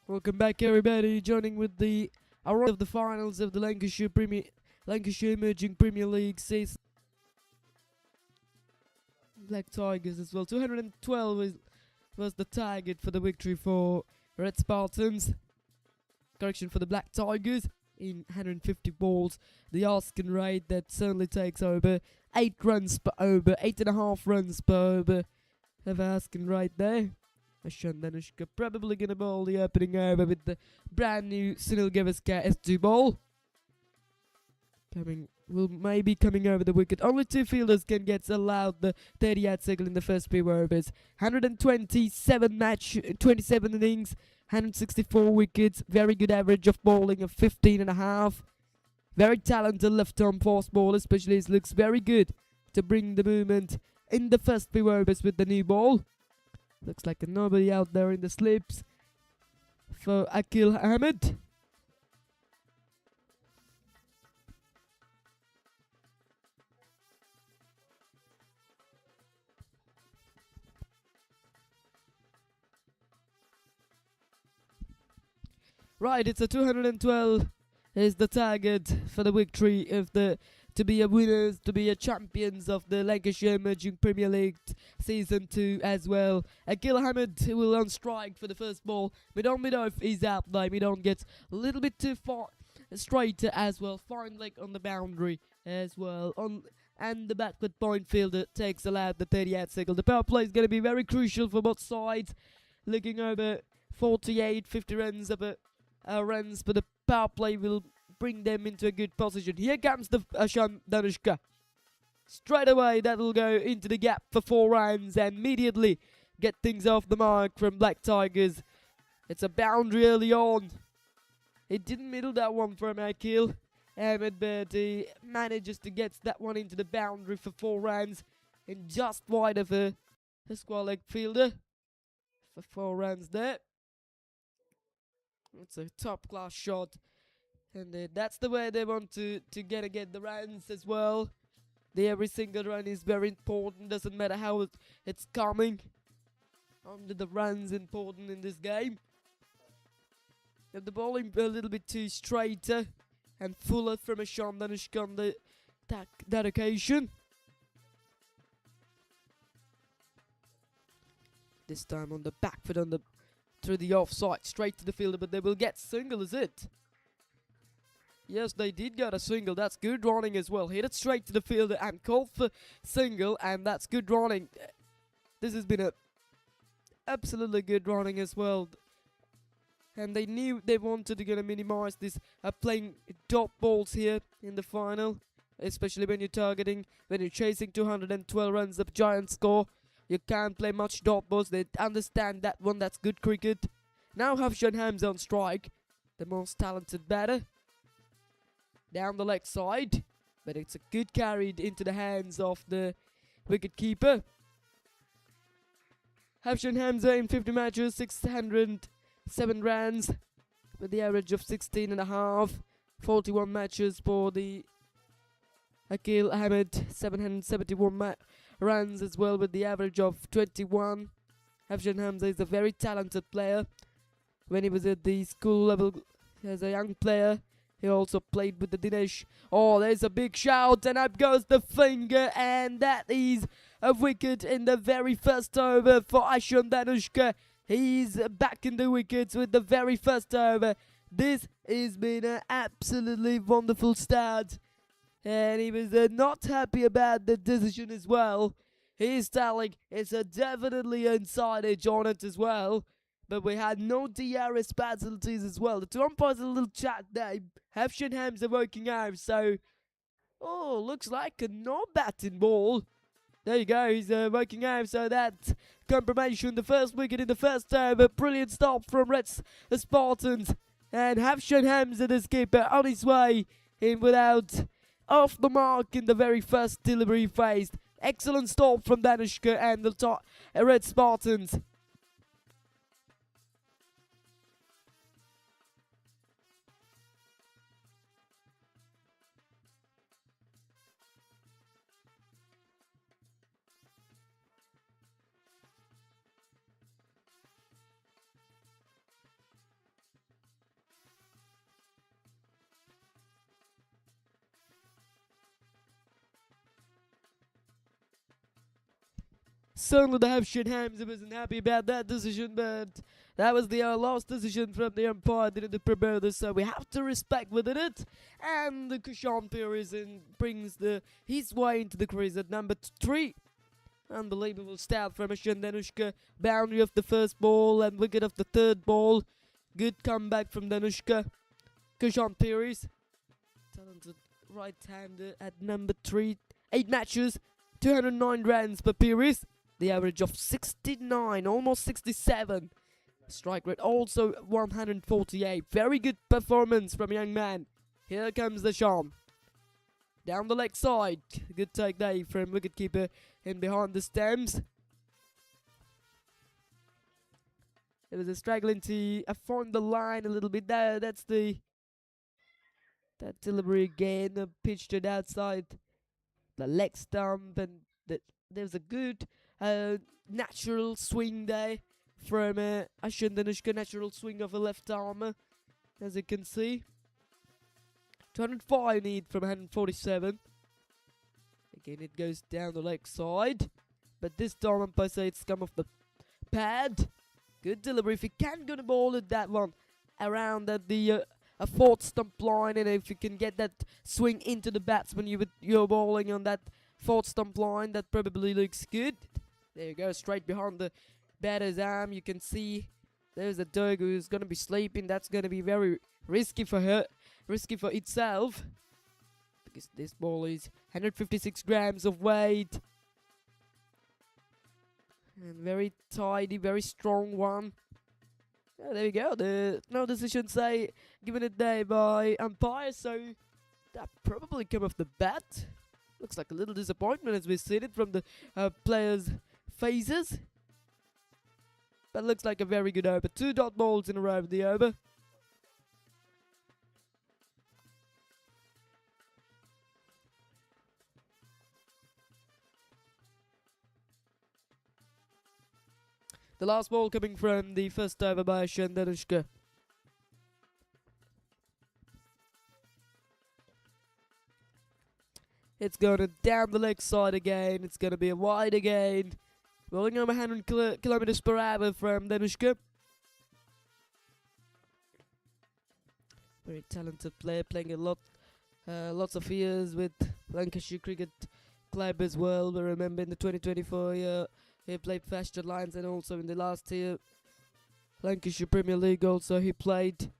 Welcome back, everybody. Joining with the our of the finals of the Lancashire Emerging Premier League season. Black Tigers as well. 212 was the target for the victory for Red Spartans. Correction, for the Black Tigers in 150 balls. The asking rate that certainly takes over 8 runs per over, 8.5 runs per over. Have asking rate there. Danushka probably gonna bowl the opening over with the brand new Sunil Gavaskar S2 ball. Maybe coming over the wicket. Only 2 fielders can get allowed the 30-yard circle in the first few overs. 127 innings, 164 wickets. Very good average of bowling of 15.5. Very talented left-arm fast bowler, especially he looks very good to bring the movement in the first few overs with the new ball. Looks like nobody out there in the slips for Akil Ahmed. Right, it's a 212 is the target for the victory of the to be a winners, to be a champions of the Lancashire Emerging Premier League Season 2 as well. Akil Ahmed will on strike for the first ball. Mid-off is out there. Mid-on gets a little bit too far straight as well. Fine leg on the boundary as well. And the backward point fielder takes allowed the 30-yard circle. The power play is going to be very crucial for both sides. Looking over 48, 50 runs of runs, but the power play will bring them into a good position. Here comes the Danushka. Straight away, that will go into the gap for 4 runs and immediately get things off the mark from Black Tigers. It's a boundary early on. It didn't middle that one from Akil Ahmed, but he manages to get that one into the boundary for 4 runs and just wide of a square leg fielder for 4 runs there. It's a top class shot. And that's the way they want to get the runs as well. Every single run is very important. Doesn't matter how it's coming. Only the run's important in this game. And the bowling a little bit too straighter and fuller from Danushka on that occasion. This time on the back foot through the offside, straight to the fielder, but they will get single, is it? Yes, they did get a single. That's good running as well. Hit it straight to the fielder and called for single, and that's good running. This has been a absolutely good running as well. And they knew they wanted to minimize this playing dot balls here in the final, especially when you're chasing 212 runs of giant score. You can't play much dot balls. They understand that one. That's good cricket. Now Hafshan Hamza on strike, the most talented batter. Down the leg side, but it's a good carried into the hands of the wicket keeper. Hafshan Hamza in 50 matches, 607 runs with the average of 16.5. 41 matches for the Akil Ahmed, 771 runs as well with the average of 21. Hafshan Hamza is a very talented player. When he was at the school level as a young player, he also played with the Dinesh. Oh, there's a big shout, and up goes the finger, and that is a wicket in the very first over for Ashan Danushka. He's back in the wickets with the very first over. This has been an absolutely wonderful start, and he was not happy about the decision as well. He's telling it's definitely inside edge on it as well. But we had no DRS penalties as well. The 2 umpires a little chat there. Hafshan Hamza working out. So, looks like a no batting ball. There you go. He's working out. So that confirmation. The first wicket in the first over. Brilliant stop from the Spartans. And Hafshan Hamza, the skipper, on his way in without off the mark in the very first delivery phase. Excellent stop from Danushka and the Red Spartans. certainly the Hampshire Hams wasn't happy about that decision, but that was the last decision from the umpire, didn't the promoter, so we have to respect within it. And the Kushan Perez brings his way into the crease at number 3. Unbelievable start from Ashan Danushka. Boundary of the first ball and wicket of the third ball. Good comeback from Danushka. Kushan Perez, talented right-hander at number 3. 8 matches, 209 runs per Perez. The average of 69, almost 67. Strike rate also 148. Very good performance from young man. Here comes the Sham. Down the leg side. Good take there from wicketkeeper in behind the stems. It was struggling to find the line a little bit there. That delivery again, pitched it outside the leg stump, and there's a good natural swing there from Ashan Danushka, natural swing of a left arm, as you can see. 205 need from 147. Again, it goes down the leg side, but this time umpire say it's come off the pad. Good delivery. If you can gonna ball it that one around at the a 4th stump line, and if you can get that swing into the batsman you're bowling on that 4th stump line, that probably looks good. There you go, straight behind the batter's arm. You can see there's a dog who's gonna be sleeping. That's gonna be very risky for itself, because this ball is 156 grams of weight, and very tidy, very strong one. Yeah, there you go. No decision say given it there by umpire, so that probably come off the bat. Looks like a little disappointment as we see it from the players' faces, but looks like a very good over. 2 dot balls in a row in the over. The last ball coming from the first over by Ashan Danushka. It's going to down the leg side again. It's going to be a wide again. Rolling over 100 kilometers per hour from Danushka. Very talented player, playing lots of years with Lancashire Cricket Club as well. We remember in the 2024 year, he played for Aston Lions, and also in the last year, Lancashire Premier League also he played.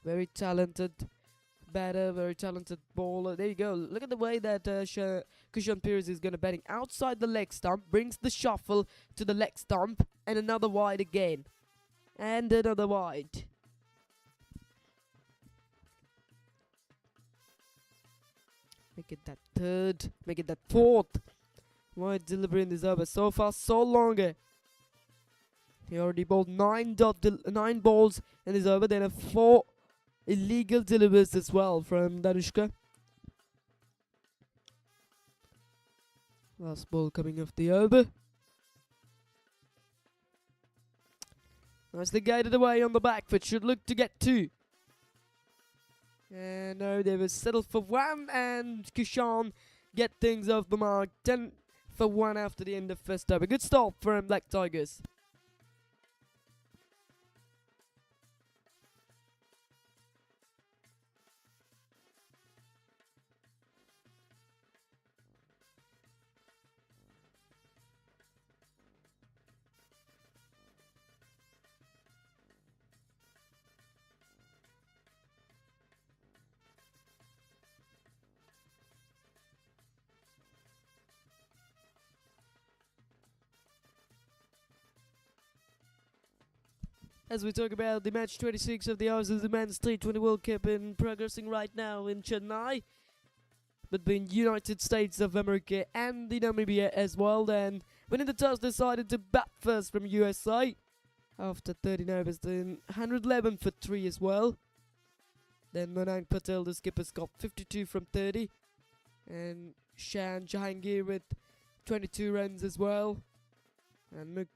Very talented batter, very talented bowler. There you go. Look at the way that Kushan Perez is going to batting outside the leg stump, brings the shuffle to the leg stump, and another wide again. And another wide. Make it that 3rd, make it that 4th. Wide delivery in this over. So far, so longer. He already bowled 9 balls in this over. Then 4 illegal deliveries as well from Danushka. Last ball coming off the over. Nicely guided away on the back foot. Should look to get 2. And no, they were settled for 1. And Kushan get things off the mark. 10 for 1 after the end of first over. Good start from Black Tigers. As we talk about the match 26 of the Aussies the Men's T20 World Cup and progressing right now in Chennai between United States of America and the Namibia as well. Then winning the toss decided to bat first from USA after 13 overs, then 111 for 3 as well. Then Manang Patel, the skipper's got 52 from 30, and Shan Jahangir with 22 runs as well, and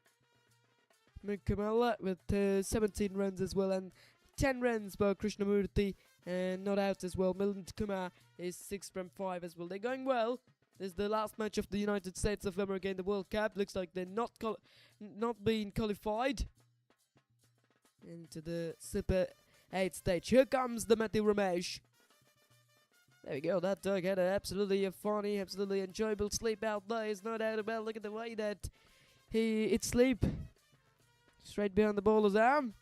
Mukamala with 17 runs as well, and 10 runs by Krishnamurthy, and not out as well. Milind Kumar is 6 from 5 as well. They're going well. This is the last match of the United States of America in the World Cup. Looks like they're not being qualified into the Super 8 stage. Here comes the Matthew Ramesh. There we go. That dog had an absolutely funny, absolutely enjoyable sleep out there. There's no doubt about it. Look at the way that it's sleep. Straight behind the bowler's arm.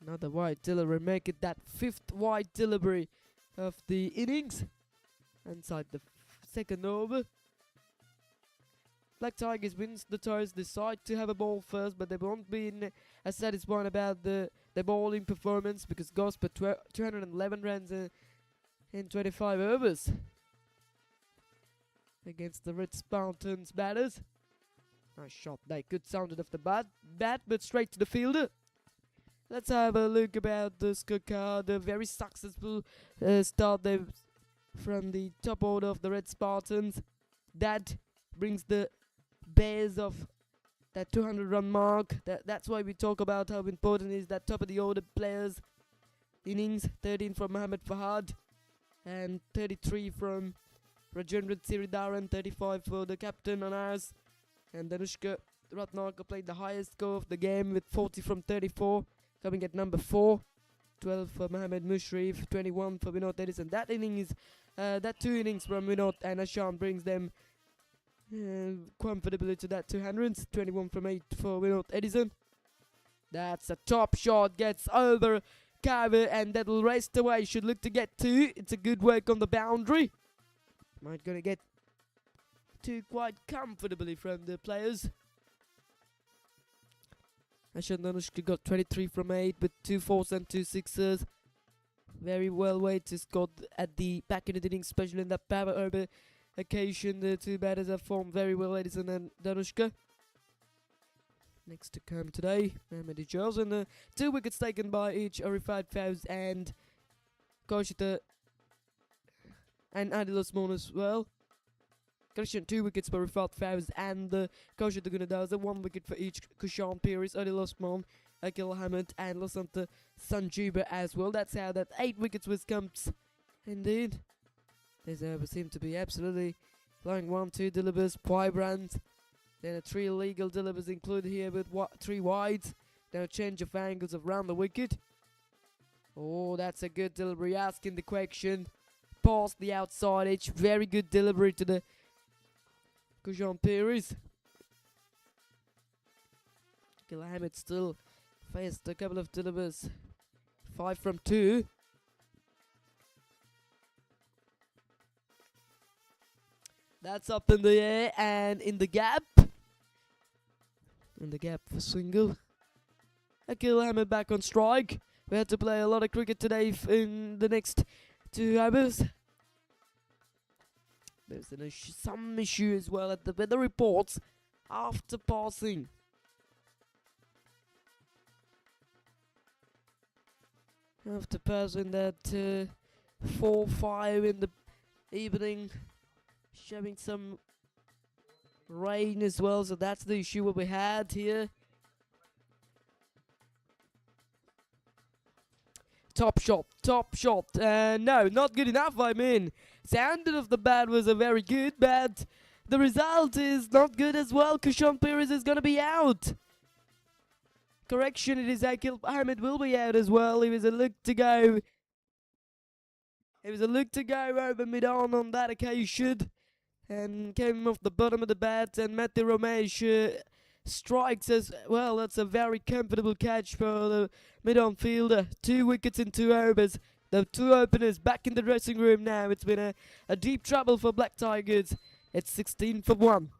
Another wide delivery. Make it that 5th wide delivery of the innings. Inside the second over. Black Tigers wins the toss, decide to have a ball first, but they won't be as satisfied about the bowling performance because it goes for 211 runs in 25 overs against the Red Spartans batters. Nice shot, they could sound it off the bat, but straight to the fielder. Let's have a look about the scorecard. A very successful start there from the top order of the Red Spartans. That brings the Bears of that 200-run mark. That's why we talk about how important is that top of the order players. Innings 13 from Mohammad Fahad and 33 from Rajendra Siridaran, 35 for the captain on ours. And Danushka Ratnakar played the highest score of the game with 40 from 34, coming at number 4. 12 for Mohammad Mushrif, 21 for Vinod Edison. That that 2 innings from Vinod and Asham brings them comfortably to that 200s. 21 from 8 for Vinod Edison. That's a top shot, gets over Carver, and that'll race away. Should look to get 2. It's a good work on the boundary. Might gonna get 2 quite comfortably from the players. Ashan Danushka got 23 from 8 with 2 4s and 2 6s. Very well weighted to score at the back end of the innings, especially in that power over occasion. The 2 batters have formed very well, Edison and Danushka. Next to come today, Mohammad Ijaz, and 2 wickets taken by each Arifat Fawz and Kaushita and Adil Osman as well. Correction, 2 wickets for Rifat Fawz and Kaushita Gunadaza, 1 wicket for each Kushan Piris, Adil Osman, Akil Hamid and Lasanta Sanjiba as well. That's how that 8 wickets was comes. Indeed. This over seemed to be absolutely blowing 1-2 delivers, 5 runs. Then 3 illegal delivers included here with 3 wides. Now change of angles around the wicket. Oh, that's a good delivery. Asking the question. Past the outside edge. Very good delivery to the Kushan Piris. Akil Hamid still faced a couple of delivers. 5 from 2. That's up in the air and in the gap. In the gap for single. Akil Hamid back on strike. We had to play a lot of cricket today in the next 2 hours. There's some issue as well at the weather reports after passing. After passing that 4-5 in the evening, showing some rain as well, so that's the issue what we had here. Top shot. No, not good enough, I mean. Sounded of the bat was a very good, but the result is not good as well. Kushan Piris is going to be out. Correction, it is Akil Hamid will be out as well. It was a look to go. It was a look to go over mid-on that occasion. And came off the bottom of the bat, and Matthew Ramesh strikes as well. That's a very comfortable catch for the mid-on fielder. 2 wickets in 2 overs. The 2 openers back in the dressing room now. It's been a deep trouble for Black Tigers. It's 16 for 1.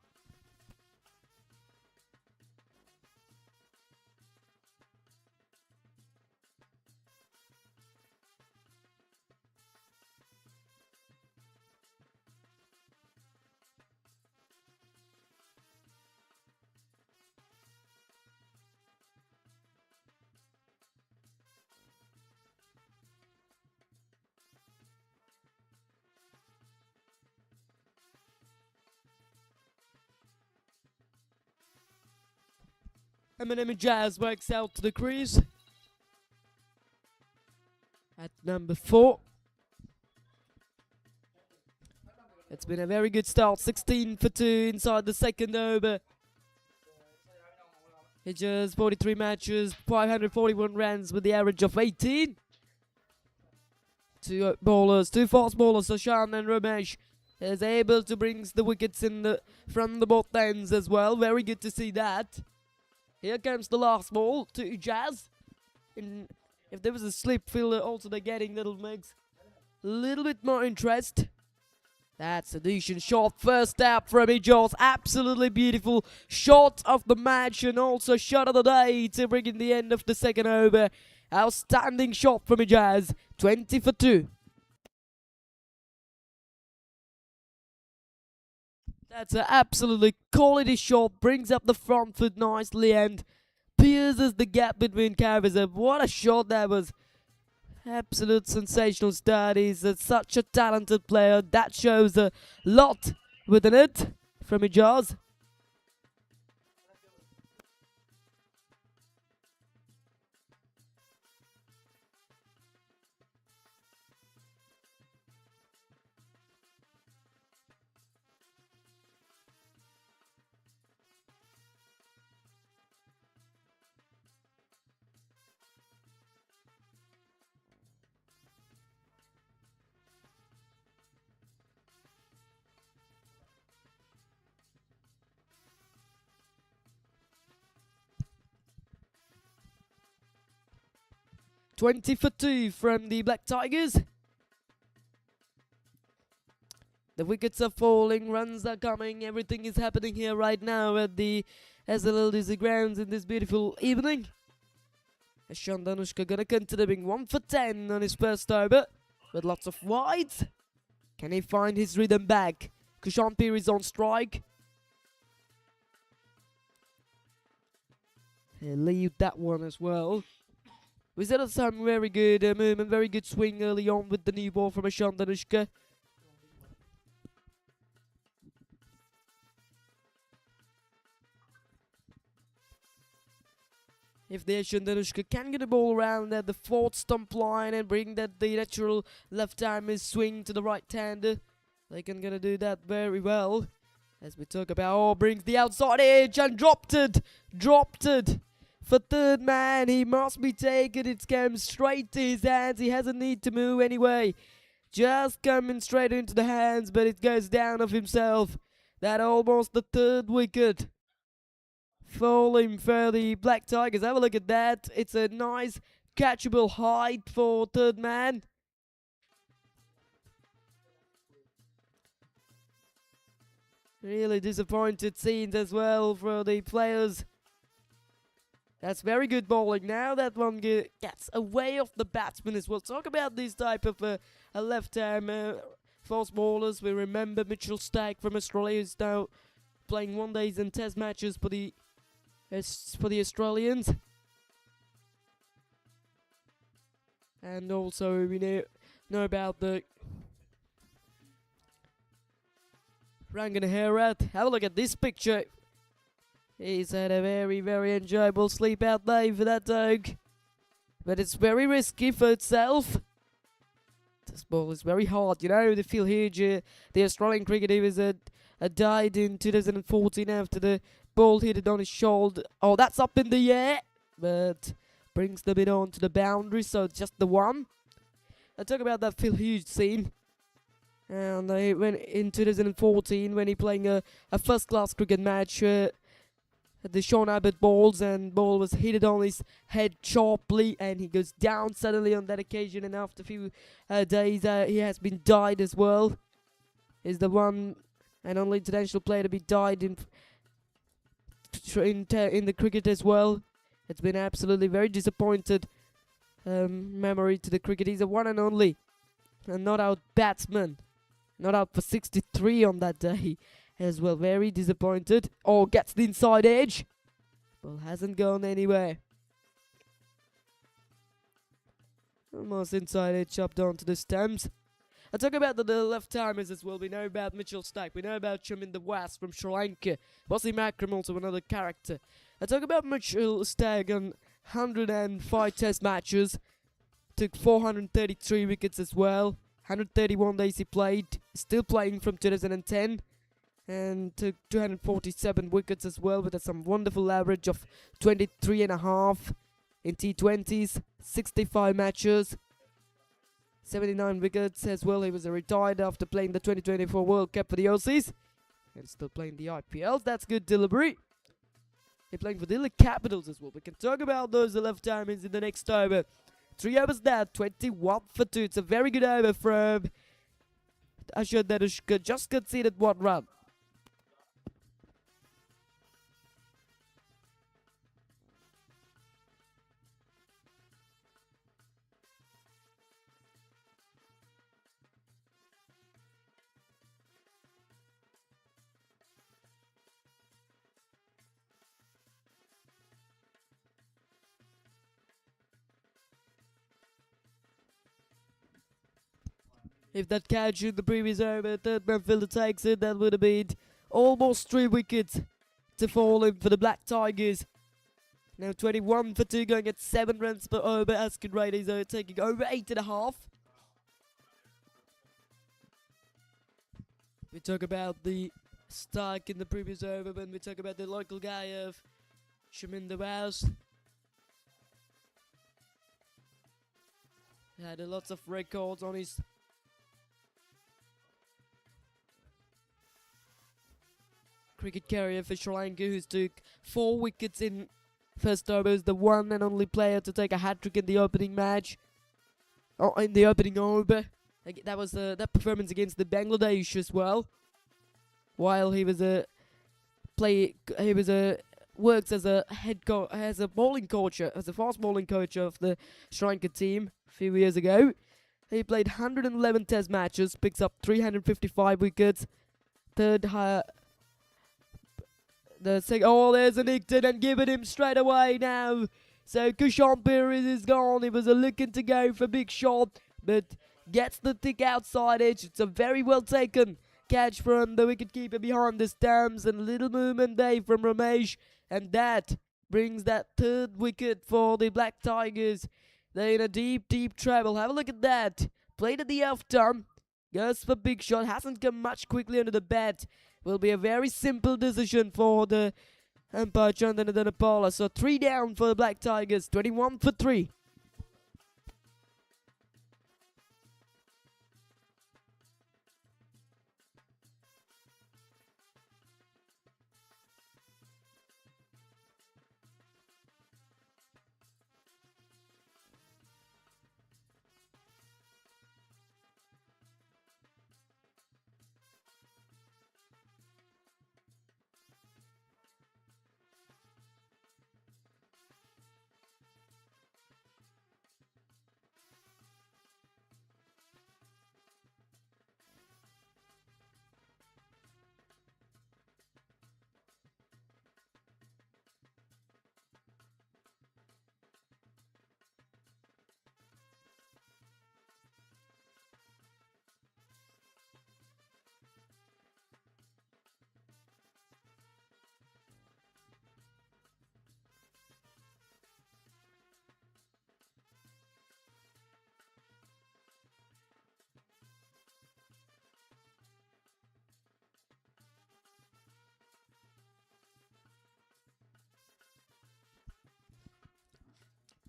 Eminem Jazz works out to the crease at number 4. It's been a very good start. 16 for 2 inside the second over. It's just 43 matches, 541 runs with the average of 18. Two bowlers, two fast bowlers, Sashan and Ramesh, is able to bring the wickets in from the both ends as well. Very good to see that. Here comes the last ball to Jazz. If there was a slip fielder, also they're getting little bit more interest. That's a decent shot. First tap from Ijaz. Absolutely beautiful shot of the match and also shot of the day to bring in the end of the second over. Outstanding shot from Ijaz. 20 for 2. That's an absolutely quality shot. Brings up the front foot nicely and pierces the gap between Kavasev. What a shot that was. Absolute sensational start. He's such a talented player. That shows a lot within it from Ijaz. $20 for 2 from the Black Tigers. The wickets are falling, runs are coming, everything is happening here right now at the SLLDC grounds in this beautiful evening. Ashan Danushka gonna continue being 1 for 10 on his first over with lots of wides. Can he find his rhythm back? Kushan Pir is on strike. He'll leave that one as well. We said some very good movement, very good swing early on with the new ball from Ashan Danushka. If the Ashan Danushka can get the ball around at the fourth stump line and bring that the natural left-hander swing to the right-hander, they can gonna do that very well. As we talk about, brings the outside edge and dropped it. For third man, he must be taken. It's come straight to his hands. He hasn't need to move anyway. Just coming straight into the hands, but it goes down of himself. That almost the third wicket. Falling for the Black Tigers. Have a look at that. It's a nice catchable height for third man. Really disappointed scenes as well for the players. That's very good bowling. Now that one gets away off the batsman as well. Talk about this type of a left-arm fast bowlers. We remember Mitchell Starc from Australia is now playing one-days and test matches for the Australians. And also we know about the Rangan Herat. Have a look at this picture. He's had a very, very enjoyable sleep out day for that dog. But it's very risky for itself. This ball is very hard, you know. They feel huge. The Australian cricketer was died in 2014 after the ball hit it on his shoulder. Oh, that's up in the air. But brings the bit on to the boundary, so it's just the one. I talk about that Phil Hughes scene. And they went in 2014 when he playing a first-class cricket match. The Sean Abbott balls and ball was hit on his head sharply and he goes down suddenly on that occasion, and after a few days he has been died as well. He's the one and only international player to be died in the cricket as well. It's been absolutely very disappointed memory to the cricket. He's a one and only and not out batsman. Not out for 63 on that day as well. Very disappointed. Oh, gets the inside edge. Ball hasn't gone anywhere. Almost inside edge up down to the stumps. I talk about the left-timers as well. We know about Mitchell Starc. We know about Chaminda West from Sri Lanka. Wasim Akram, also another character. I talk about Mitchell Starc on 105 test matches. Took 433 wickets as well. 131 days he played, still playing from 2010, and took 247 wickets as well, with some wonderful average of 23.5 in T20s, 65 matches, 79 wickets as well. He was retired after playing the 2024 World Cup for the Aussies, and still playing the IPL. That's good delivery. They're playing for Delhi Capitals as well. We can talk about those left-timers in the next over. 3 overs there, 21 for 2. It's a very good over from Ashur Darushka. Just conceded 1 run. If that catch in the previous over, third man fielder takes it, that would have been almost 3 wickets to fall in for the Black Tigers. Now 21 for 2, going at 7 runs per over. Askin Raiders are taking over 8.5. We talk about the strike in the previous over when we talk about the local guy of Shaminder House. He had lots of records on his cricket career for Sri Lanka, who took 4 wickets in first over. Is the one and only player to take a hat-trick in the opening match, or in the opening over. That was that performance against the Bangladesh as well. While he was works as a as a bowling coach, as a fast bowling coach of the Sri Lanka team a few years ago. He played 111 Test matches, picks up 355 wickets, third higher. There's a Nickton and giving him straight away now. So Kushan Pires is gone. He was looking to go for a big shot, but gets the thick outside edge. It's a very well taken catch from the wicketkeeper behind the stumps, and a little movement there from Ramesh, and that brings that 3rd wicket for the Black Tigers. They're in a deep trouble. Have a look at that. Played at the off stump. Goes for big shot. Hasn't come much quickly under the bat. Will be a very simple decision for the umpire Chandan Dhanapala. So 3 down for the Black Tigers, 21 for 3.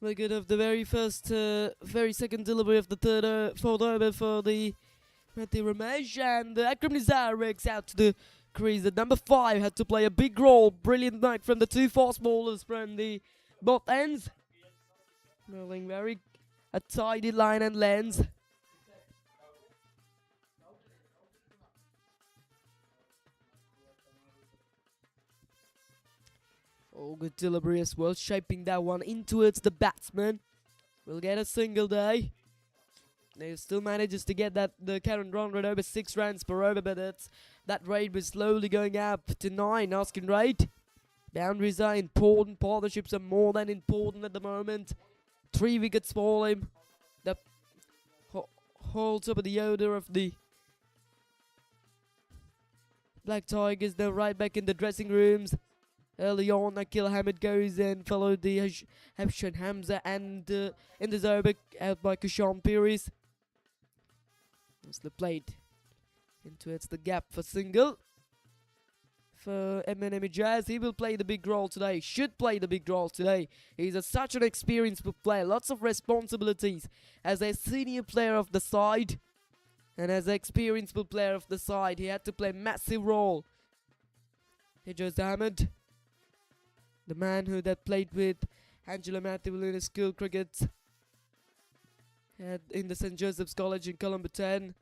Wicket of the very second delivery of the fourth over for the Matthew Ramesh, and Akram Nizar works out to the crease. The number 5 had to play a big role. Brilliant night from the 2 fast bowlers from the both ends. Bowling very a tidy line and length. Oh, good delivery as well, shaping that one in towards the batsman. Will get a single day. They still manages to get the current run rate over 6 runs per over, but that rate was slowly going up to 9 asking rate. Boundaries are important, partnerships are more than important at the moment. 3 wickets for him. The whole top of the order of the Black Tigers now right back in the dressing rooms. Early on, Akil Hamid goes and followed the Hafshan Hamza, and in the over out by Kushan Pires. Nicely played in towards the gap for single. For MNM Jazz, he will play the big role today. Should play the big role today. He's such an experienced player. Lots of responsibilities as a senior player of the side. And as an experienced player of the side, he had to play a massive role. Ijaz Ahmed, the man who that played with Angela Matthew in school cricket in the St. Joseph's College in Colombo 10.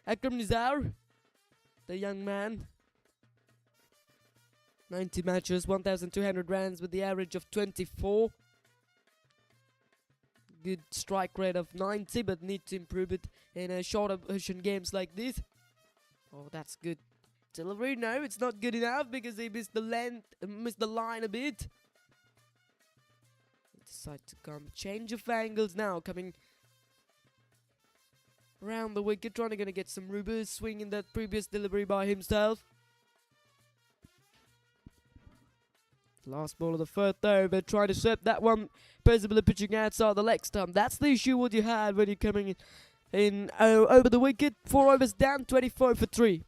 Akram Nizar, the young man. 90 matches, 1,200 runs with the average of 24. Good strike rate of 90, but need to improve it in a shorter version games like this. Oh, that's good. Delivery, no, it's not good enough because he missed the line a bit. Decide to come, change of angles now, coming around the wicket, trying to get some reverse swing in that previous delivery by himself. Last ball of the third over, trying to set that one, possibly pitching outside the leg stump. That's the issue what you had when you're coming in over the wicket. 4 overs down, 24 for 3.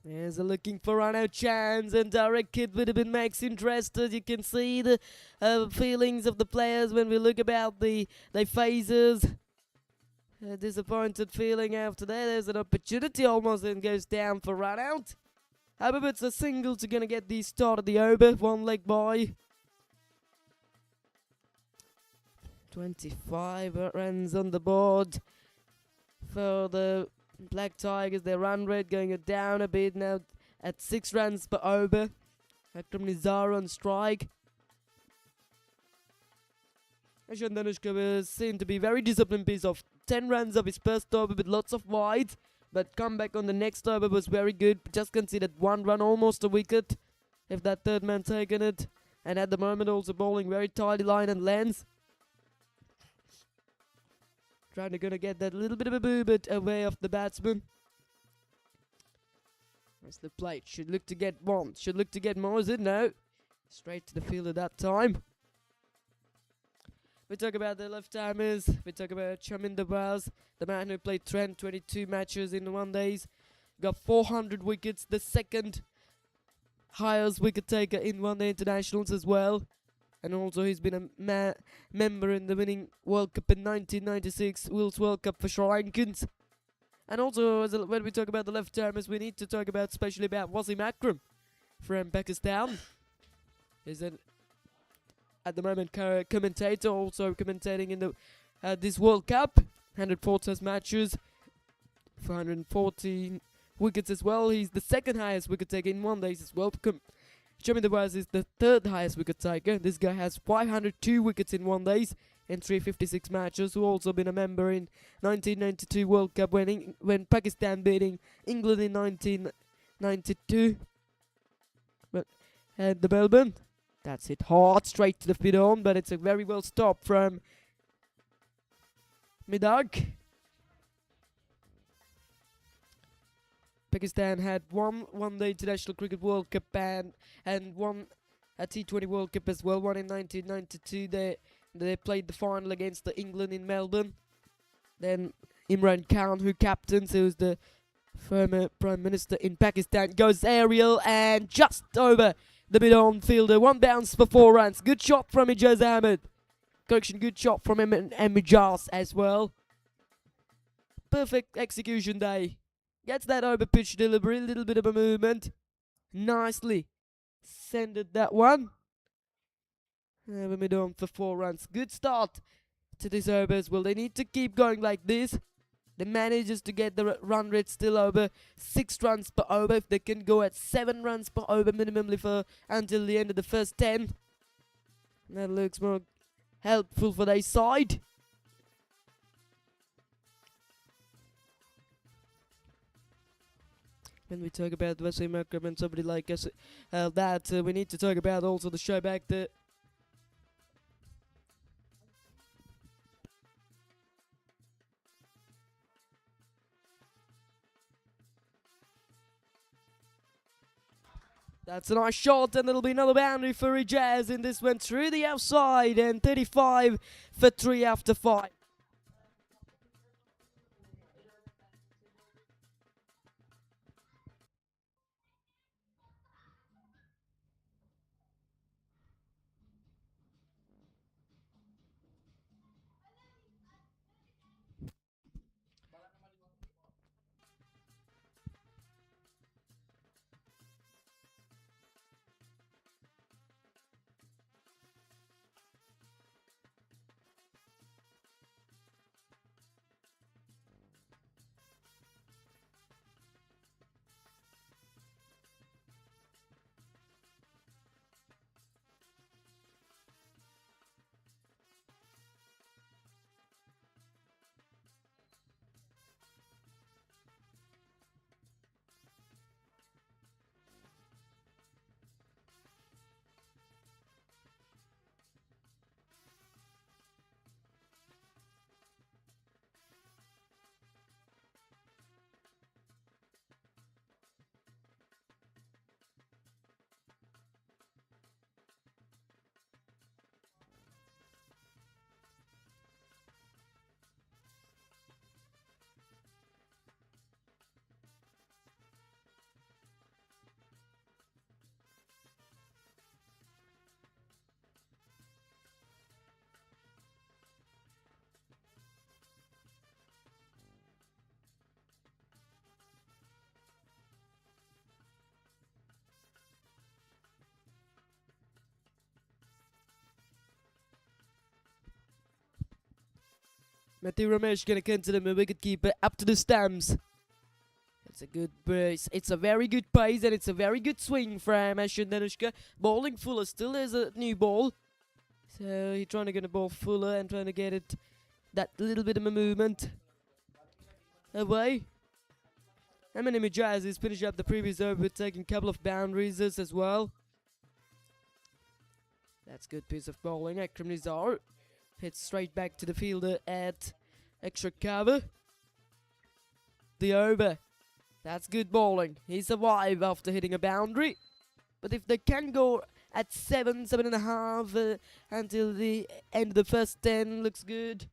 There's a looking for run-out chance, and direct hit would have been Max interested. You can see the feelings of the players when we look about their faces. A disappointed feeling after that. There's an opportunity almost and goes down for run-out. However, it's a single to gonna get the start of the over. One leg by. 25 runs on the board for the Black Tigers. Their run rate going down a bit now at 6 runs per over. Akram Nizar on strike. Ashan Danushka was seen to be very disciplined piece of 10 runs of his first over with lots of wides, but comeback on the next over was very good. Just conceded 1 run, almost a wicket if that third man taken it, and at the moment also bowling very tidy line and length. Trying to gonna get that little bit of a boo, but away of the batsman. That's the plate. Should look to get one. Should look to get more, is it? No. Straight to the field at that time. We talk about the left-timers. We talk about Chaminda Baz, the man who played 22 matches in 1 days. Got 400 wickets. The second highest wicket taker in 1-day internationals as well. And also he's been a member in the winning World Cup in 1996, Wills World Cup for Sri Lankans. And also, when we talk about the left-timers, we need to talk about especially about Wasim Akram from Pakistan. He's at the moment commentator, also commentating in the this World Cup. 104 test matches, 414 wickets as well. He's the second highest wicket taker in 1 day as well. Chaminda Baz is the third highest wicket taker. This guy has 502 wickets in 1 day in 356 matches. Who also been a member in 1992 World Cup when Pakistan beating England in 1992. But the Melbourne, that's hit hard straight to the feet on, but it's a very well stop from Midag. Pakistan had one day International Cricket World Cup and won a T20 World Cup as well. One in 1992. They played the final against the England in Melbourne. Then Imran Khan, who captains, who's the former Prime Minister in Pakistan, goes aerial and just over the mid-on fielder. One bounce for 4 runs. Good shot from Ijaz Ahmed. correction, good shot from him and Mijas as well. Perfect execution day. Gets that over pitch delivery, a little bit of a movement. Nicely sended that one. Over mid on for 4 runs. Good start to this over as well. They need to keep going like this. They manages to get the run rate still over 6 runs per over. If they can go at 7 runs per over minimally for until the end of the first 10, that looks more helpful for their side. When we talk about Wesley Markham and somebody like us, we need to talk about also the show back there. That's a nice shot, and it'll be another boundary for Ijaz in this one through the outside, and 35 for 3 after 5. Matthew Ramesh gonna consider the wicketkeeper up to the stumps. It's a good pace. It's a very good pace, and it's a very good swing from Ashwin Danushka. Bowling Fuller still has a new ball. So he's trying to get a ball Fuller and trying to get it that little bit of a movement away. Eminem Mijaz is finishing up the previous over with taking a couple of boundaries as well. That's a good piece of bowling. Akram Nizar hits straight back to the fielder at extra cover. The over. That's good bowling. He survived after hitting a boundary. But if they can go at 7.5 until the end of the first 10, looks good.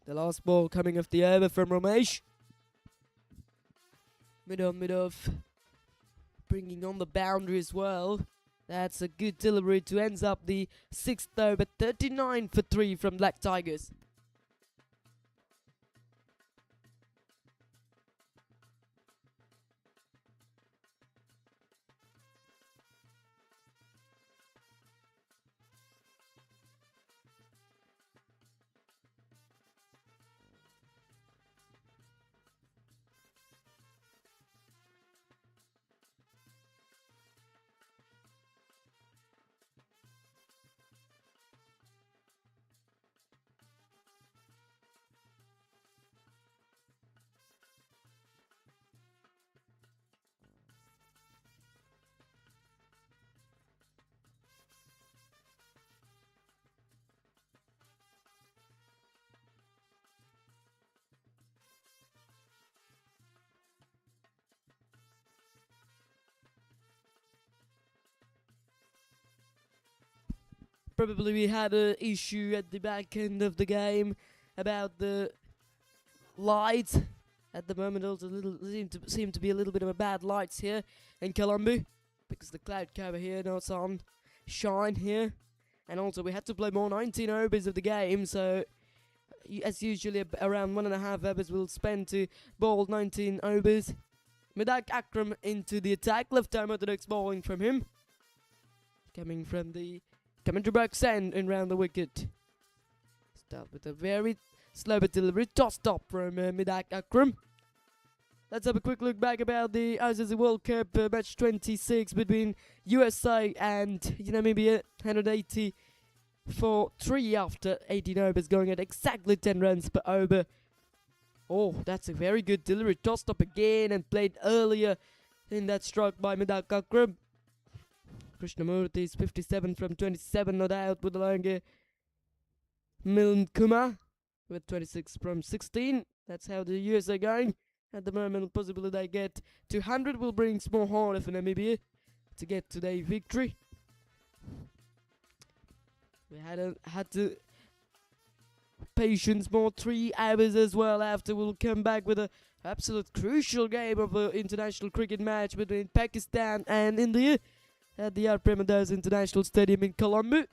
The last ball coming off the over from Ramesh. Mid off. Bringing on the boundary as well. That's a good delivery to ends up the 6th over. 39 for 3 from Black Tigers. Probably we had an issue at the back end of the game about the lights. At the moment, also seem to be a little bit of a bad lights here in Colombo because the cloud cover here not on. shine here. And also we had to play more 19 overs of the game, so as usually around 1.5 hours we'll spend to bowl 19 overs. Midak Akram into the attack, left arm orthodox bowling from him. Coming to box end and round the wicket. Start with a very slow but deliberate toss stop from Midak Akram. Let's have a quick look back about the ICC World Cup match 26 between USA and Namibia. 180 for 3 after 18 overs, going at exactly 10 runs per over. Oh, that's a very good delivery. Tossed up again and played earlier in that stroke by Midak Akram. Krishnamurthy is 57 from 27, not out with the longer. Milan Kumar with 26 from 16. That's how the US are going. At the moment, possibly they get 200 will bring more harder for Namibia to get to their victory. We had to patience more 3 hours as well after. We'll come back with a absolute crucial game of an international cricket match between Pakistan and India at the R. Premadas International Stadium in Colombo.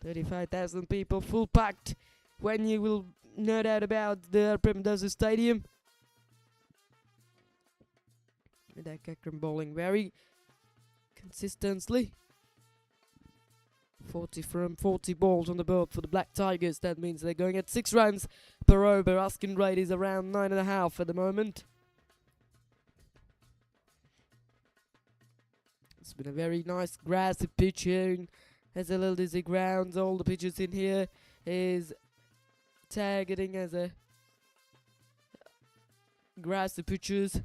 35,000 people, full packed when you will no doubt about the R. Premadas Stadium. Midak Akram bowling very consistently. 40 from 40 balls on the board for the Black Tigers. That means they're going at 6 runs per over. Asking rate is around 9.5 at the moment. It's been a very nice grassy pitch here in SLL Dizzy Grounds. All the pitches in here is targeting as a grassy pitches.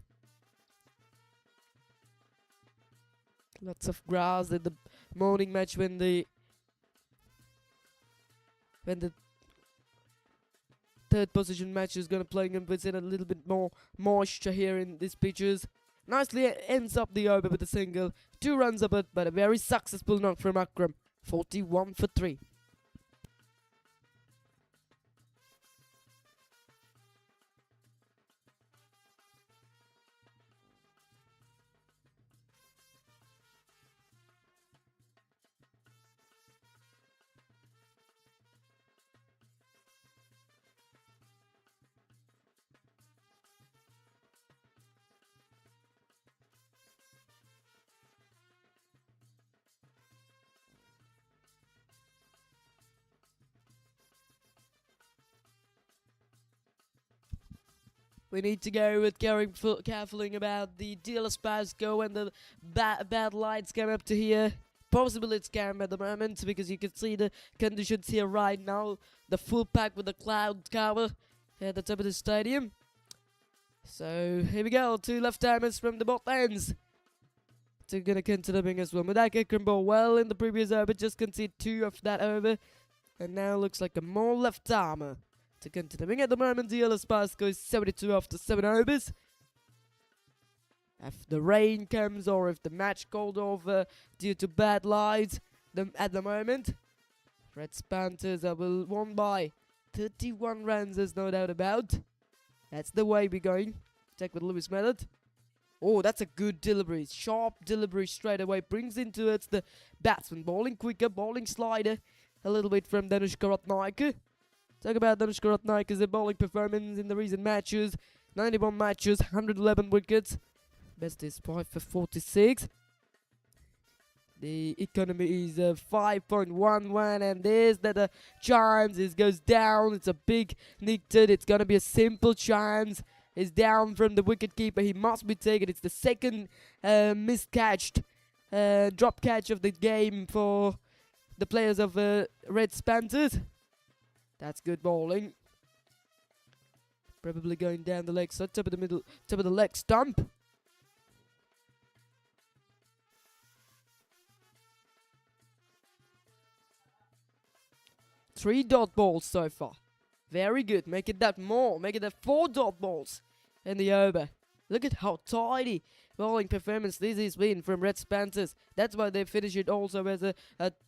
Lots of grass in the morning match when the third position match is gonna play with a little bit more moisture here in these pitches. Nicely ends up the over with a single. 2 runs up it, but a very successful knock from Akram. 41 for 3. We need to go with carefully about the dealer's Pasco when the bad lights come up to here. Possibly it's calm at the moment because you can see the conditions here right now. The full pack with the cloud cover at the top of the stadium. So here we go, 2 left-timers from the both ends. They're gonna continue as well. Midak Akram ball well in the previous over, just conceded 2 of that over. And now looks like a more left-timer. To continuing at the moment, the Yellow Pasco is 72 after 7 overs. If the rain comes or if the match called over due to bad lights at the moment, Red Panthers are won by 31 runs, there's no doubt about. That's the way we're going. Check with Lewis Method. Oh, that's a good delivery. Sharp delivery straight away. Brings into it the batsman. Bowling quicker, bowling slider. A little bit from Danushka Ratnayaka. Talk about Danushka Ratnayaka's bowling performance in the recent matches. 91 matches, 111 wickets. Best is 5 for 46. The economy is 5.11, and there's that chance. It goes down. It's a big nicked. It's going to be a simple chance. It's down from the wicketkeeper. He must be taken. It's the second miscatched drop catch of the game for the players of Red Panthers. That's good bowling. Probably going down the leg side, top of the middle, top of the leg stump. Three dot balls so far. Very good. Make it that more. Make it that 4 dot balls in the over. Look at how tidy bowling performance this has been from Red Panthers. That's why they finish it also as a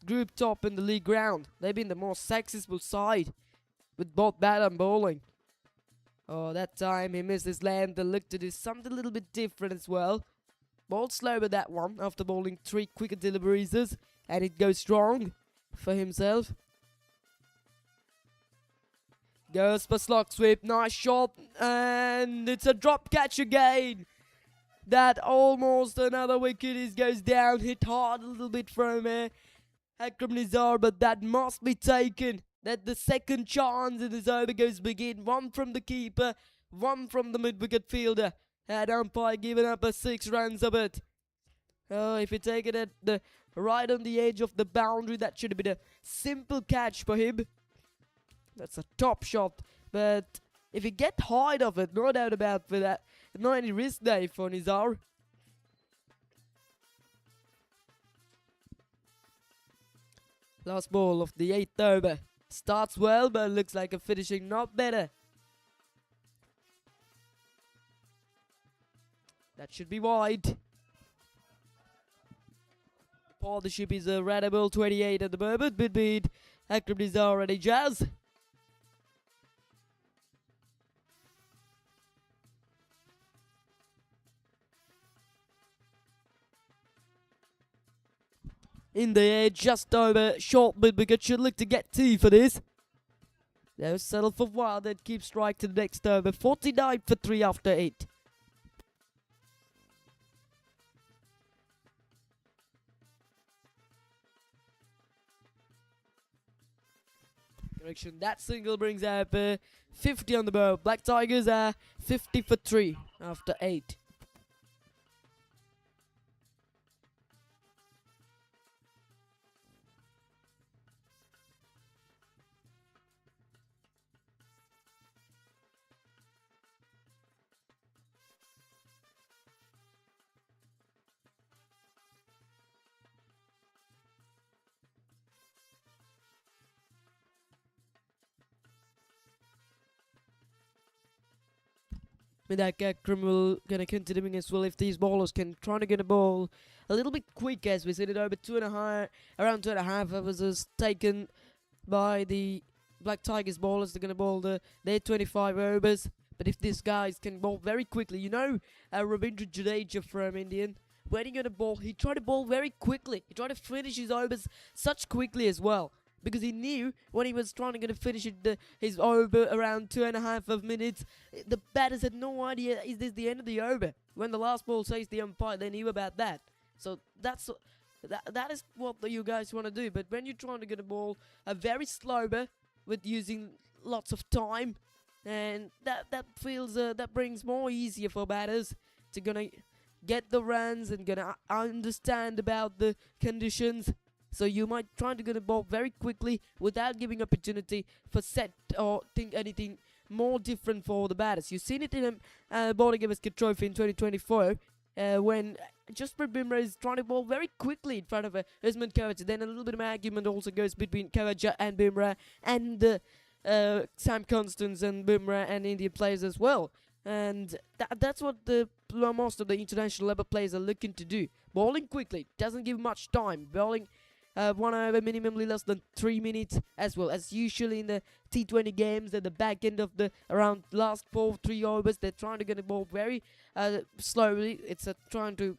group top in the league round. They've been the more successful side with both bat and bowling. Oh, that time he missed his land. The look to do something a little bit different as well. Ball slow with that one after bowling 3 quicker deliveries, and it goes strong for himself. Goes for slog sweep, nice shot, and it's a drop catch again. That almost another wicket. It goes down, hit hard a little bit from Akram Nizar, but that must be taken. That the second chance in this over goes begin. One from the keeper, one from the mid-wicket fielder. Had umpire given up a 6 runs of it. Oh, if you take it at the right on the edge of the boundary, that should have been a simple catch for him. That's a top shot, but if you get height of it, no doubt about for that. Not any risk there for Nizar. Last ball of the 8th over. Starts well, but looks like a finishing not better. That should be wide. Partnership is a Radable 28 at the moment between Akram Nizar and Ijaz. In the air, just over, short mid-wicket, should look to get 2 for this. They'll settle for 1, then keep strike to the next over. 49 for 3 after 8. Correction, that single brings up 50 on the board. Black Tigers are 50 for 3 after 8. That Akram will gonna continuing as well if these bowlers can try to get a ball a little bit quick, as we said it over 2.5, around 2.5 hours is taken by the Black Tigers bowlers. They're gonna bowl their 25 overs, but if these guys can bowl very quickly, you know, Ravindra Jadeja from Indian, when he gonna bowl, he tried to bowl very quickly. He tried to finish his overs such quickly as well. Because he knew when he was trying to finish it, his over around 2.5 of minutes, the batters had no idea, is this the end of the over? When the last ball says the umpire, they knew about that. So that is what you guys want to do. But when you're trying to get a ball a very slower with using lots of time, and that feels that brings more easier for batters to gonna get the runs and gonna understand about the conditions. So you might try to get a ball very quickly without giving opportunity for set or think anything more different for the batters. You've seen it in a bowling Gavaskar Trophy in 2024 when Jasprit Bumrah is trying to bowl very quickly in front of Usman Khawaja. Then a little bit of argument also goes between Khawaja and Bumrah and Sam Constance and Bumrah and Indian players as well. And that's what most of the international level players are looking to do. Bowling quickly, doesn't give much time. Bowling 1 over minimally less than 3 minutes, as well as usually in the T20 games at the back end of the around last 3 overs. They're trying to get the ball very slowly. It's trying to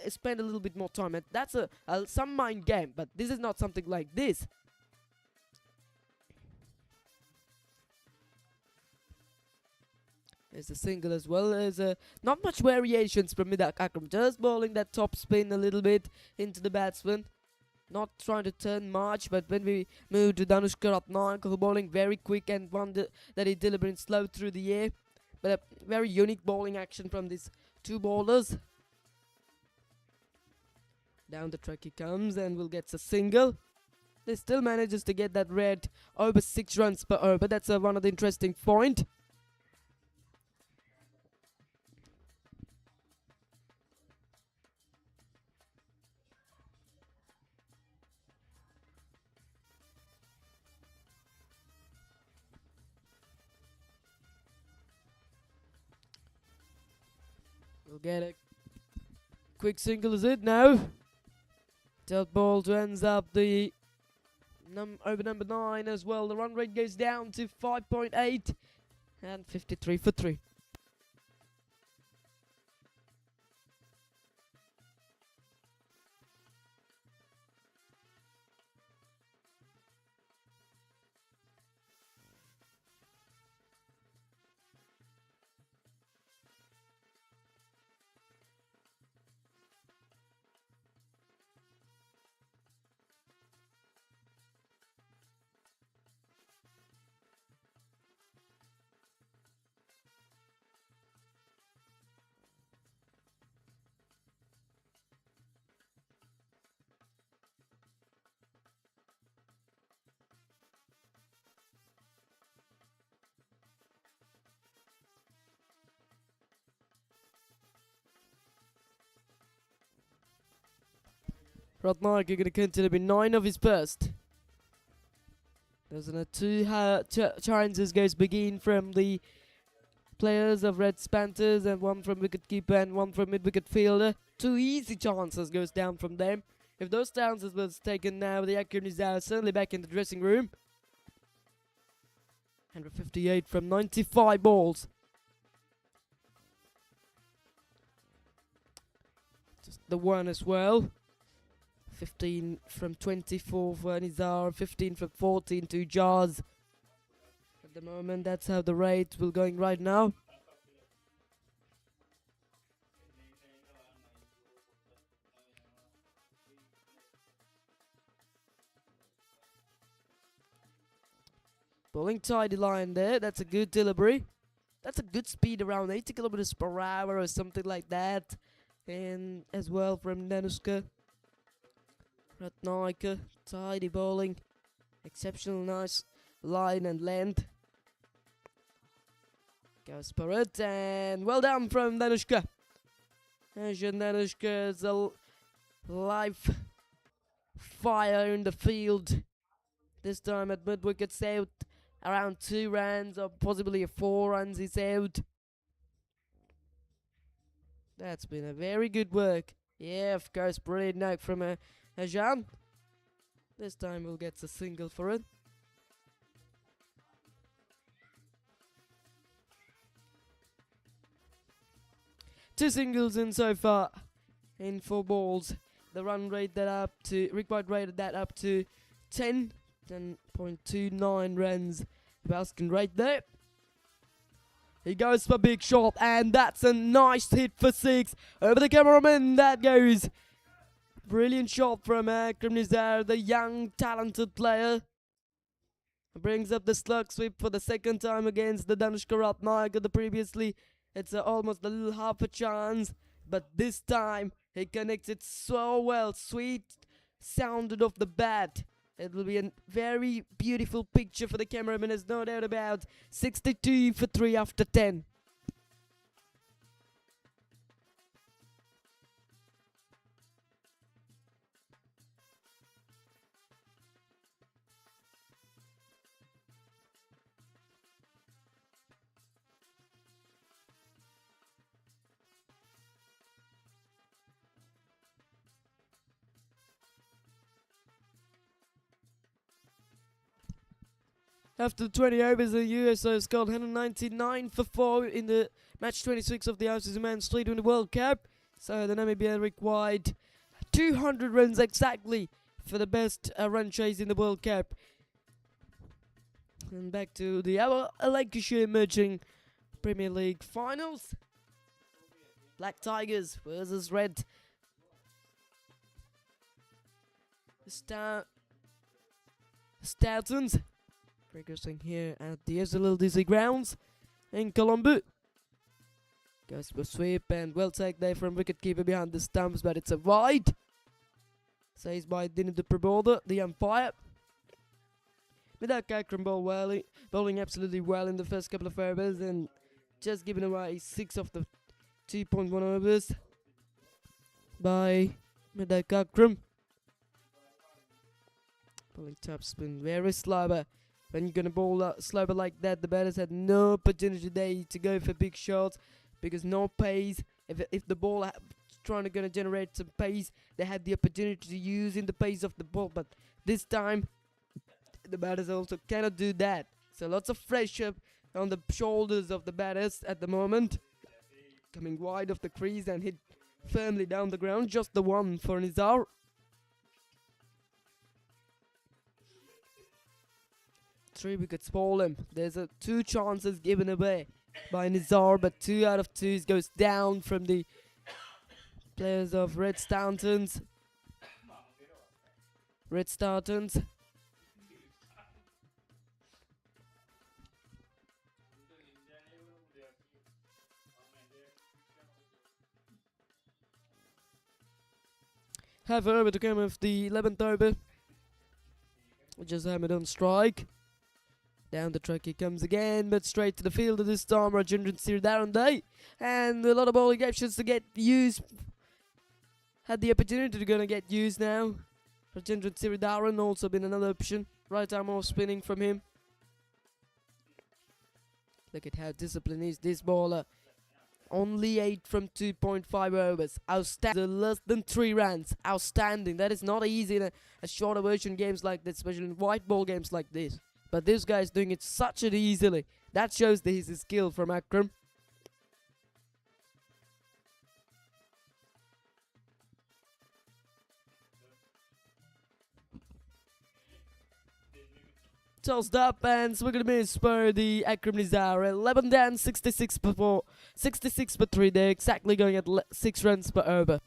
spend a little bit more time, and that's some mind game. But this is not something like this. There's a single as well. There's not much variations from Midak Akram, just bowling that top spin a little bit into the batsman. Not trying to turn much, but when we move to Danushka Ratnayaka, who bowling very quick and one that he delivering slow through the air. But a very unique bowling action from these 2 bowlers. Down the track he comes and will get a single. They still manages to get that red over 6 runs per over. That's one of the interesting point. We'll get a quick single, is it? No. Dealt ball to ends up the over number 9 as well. The run rate goes down to 5.8 and 53 for 3. Ratnayaka gonna continue with 9 of his best. There's two chances goes begin from the players of Red Panthers, and 1 from wicketkeeper and 1 from mid-wicket fielder. 2 easy chances goes down from them. If those chances was taken now, the Akram is certainly back in the dressing room. 158 from 95 balls. Just the one as well. 15 from 24 for Nizar, 15 from 14 to Jazz. At the moment, that's how the rate will going right now. Bowling tidy line there. That's a good delivery. That's a good speed, around 80 kilometers per hour or something like that. And as well from Danushka. Ratnayaka, tidy bowling. Exceptional nice line and length. Goes for it, and well done from Danushka. Asian Danushka is a live fire in the field. This time at mid-wicket saved around 2 runs or possibly 4 runs he saved. That's been a very good work. Yeah, of course, brilliant knock from Ajan. This time we'll get a single for it. Two singles in so far in 4 balls. The run rate that up to required rated that up to 10.29 runs. Baskin right there. He goes for big shot, and that's a nice hit for 6 over the cameraman. That goes. Brilliant shot from Akram Nizar, the young talented player. Brings up the slug sweep for the second time against the Danushka Ratnayaka. The previously it's almost a little half a chance, but this time he connects it so well. Sweet sounded off the bat. It will be a very beautiful picture for the cameraman, there's no doubt about. 62 for 3 after 10. After 20 overs, the USA scored 199 for 4 in the match 26 of the ICC Men's T20 World Cup. So the Namibia required 200 runs exactly for the best run chase in the World Cup. And back to the Lancashire emerging Premier League finals. Black Tigers versus Red Stoutons. Progressing here at the Little Dizzy grounds in Colombo. Goes for sweep and well taken there from wicketkeeper behind the stumps, but it's a wide. Says by Dini de Praboda, the umpire. Without Akram bowling absolutely well in the first couple of overs and just giving away 6 of the 2.1 overs by Medak Akram. Bowling top spin very slower. When you're gonna bowl slower like that, the batters had no opportunity there to go for big shots because no pace. If the ball gonna generate some pace, they had the opportunity to use in the pace of the ball. But this time, the batters also cannot do that. So lots of pressure on the shoulders of the batters at the moment. Coming wide of the crease and hit firmly down the ground. Just the one for Nizar. Three wickets fall him. There's 2 chances given away by Nizar, but 2 out of 2 goes down from the players of Red Stoutons. Half over to come of the 11th over. Just hammered on strike. Down the track he comes again, but straight to the fielder this time. Rajendran Sir Darren Day. And a lot of bowling options to get used had the opportunity to gonna get used now. Rajendran Siridaran also been another option. Right arm off spinning from him. Look at how disciplined is this bowler. Only 8 from 2.5 overs. Outstanding. Less than 3 runs. Outstanding. That is not easy in a shorter version games like this, especially in white ball games like this. But this guy is doing it such easily. That shows his skill from Akram. Tossed up and we're gonna miss for the Akram Nizar. 11 down, 66 for 3. They're exactly going at 6 runs per over.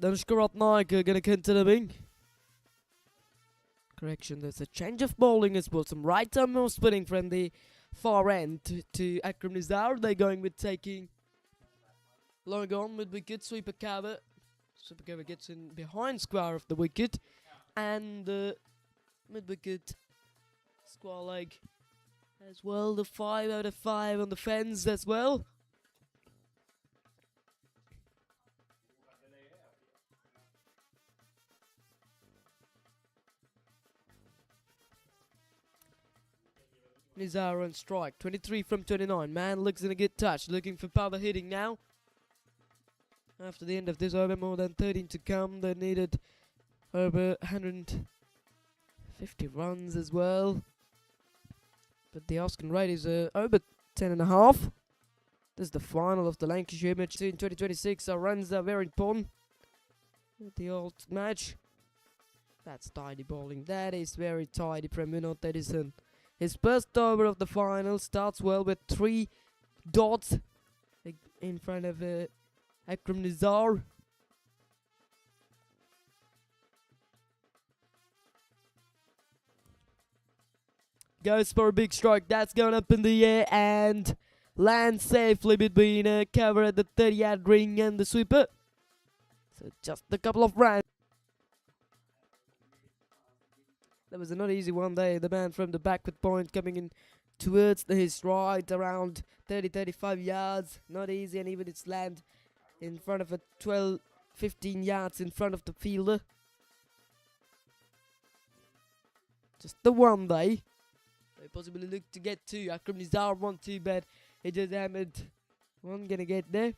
Danushka Ratnayaka gonna continuing. Correction, there's a change of bowling as well. Some right arm off spinning from the far end to Akram Nizar. They're going with taking long on with wicket. Sweeper cover. Sweeper cover gets in behind square of the wicket. And mid wicket square leg as well. The 5 out of 5 on the fence as well. Nizar on strike, 23 from 29. Man looks in a good touch, looking for power hitting now. After the end of this over, more than 13 to come. They needed over 150 runs as well. But the asking rate is over 10.5. This is the final of the Lancashire match in 2026. Our runs are very important. The old match. That's tidy bowling. That is very tidy from Vinod Edison. His first over of the final starts well with 3 dots in front of Akram Nizar. Goes for a big strike. That's going up in the air and lands safely between a cover at the 30-yard ring and the sweeper. So just a couple of runs. That was not easy one day. The man from the backward point coming in towards his right around 30-35 yards. Not easy, and even it's land in front of a 12-15 yards in front of the fielder. Just the one day. They possibly look to get 2. Akram Nizar 1-2, but he just hammered. One gonna get there.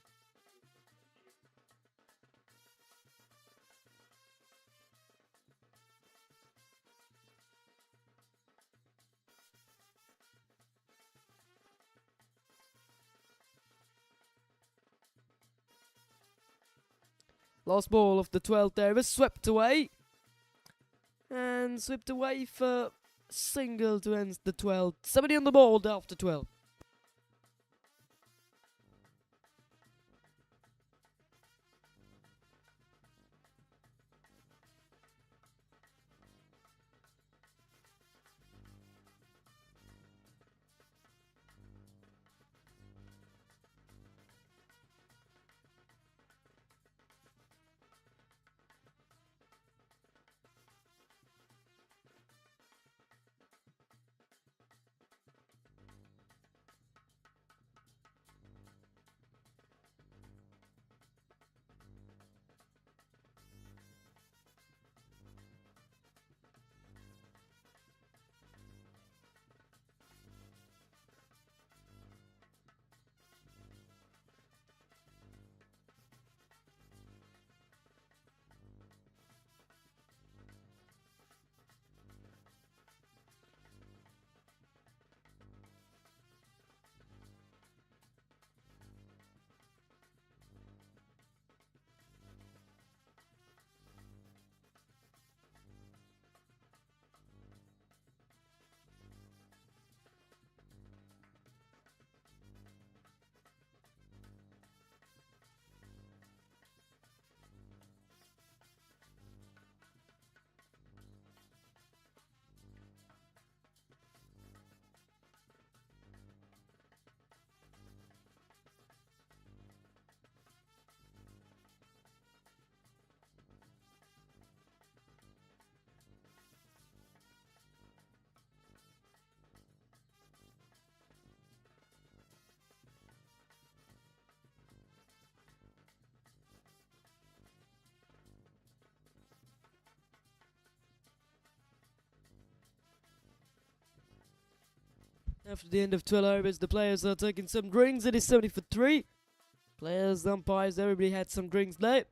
Last ball of the 12th over, swept away. And swept away for single to end the 12th. Somebody on the board after 12. After the end of 12 overs, the players are taking some drinks. It is 70 for 3. Players, umpires, everybody had some drinks there.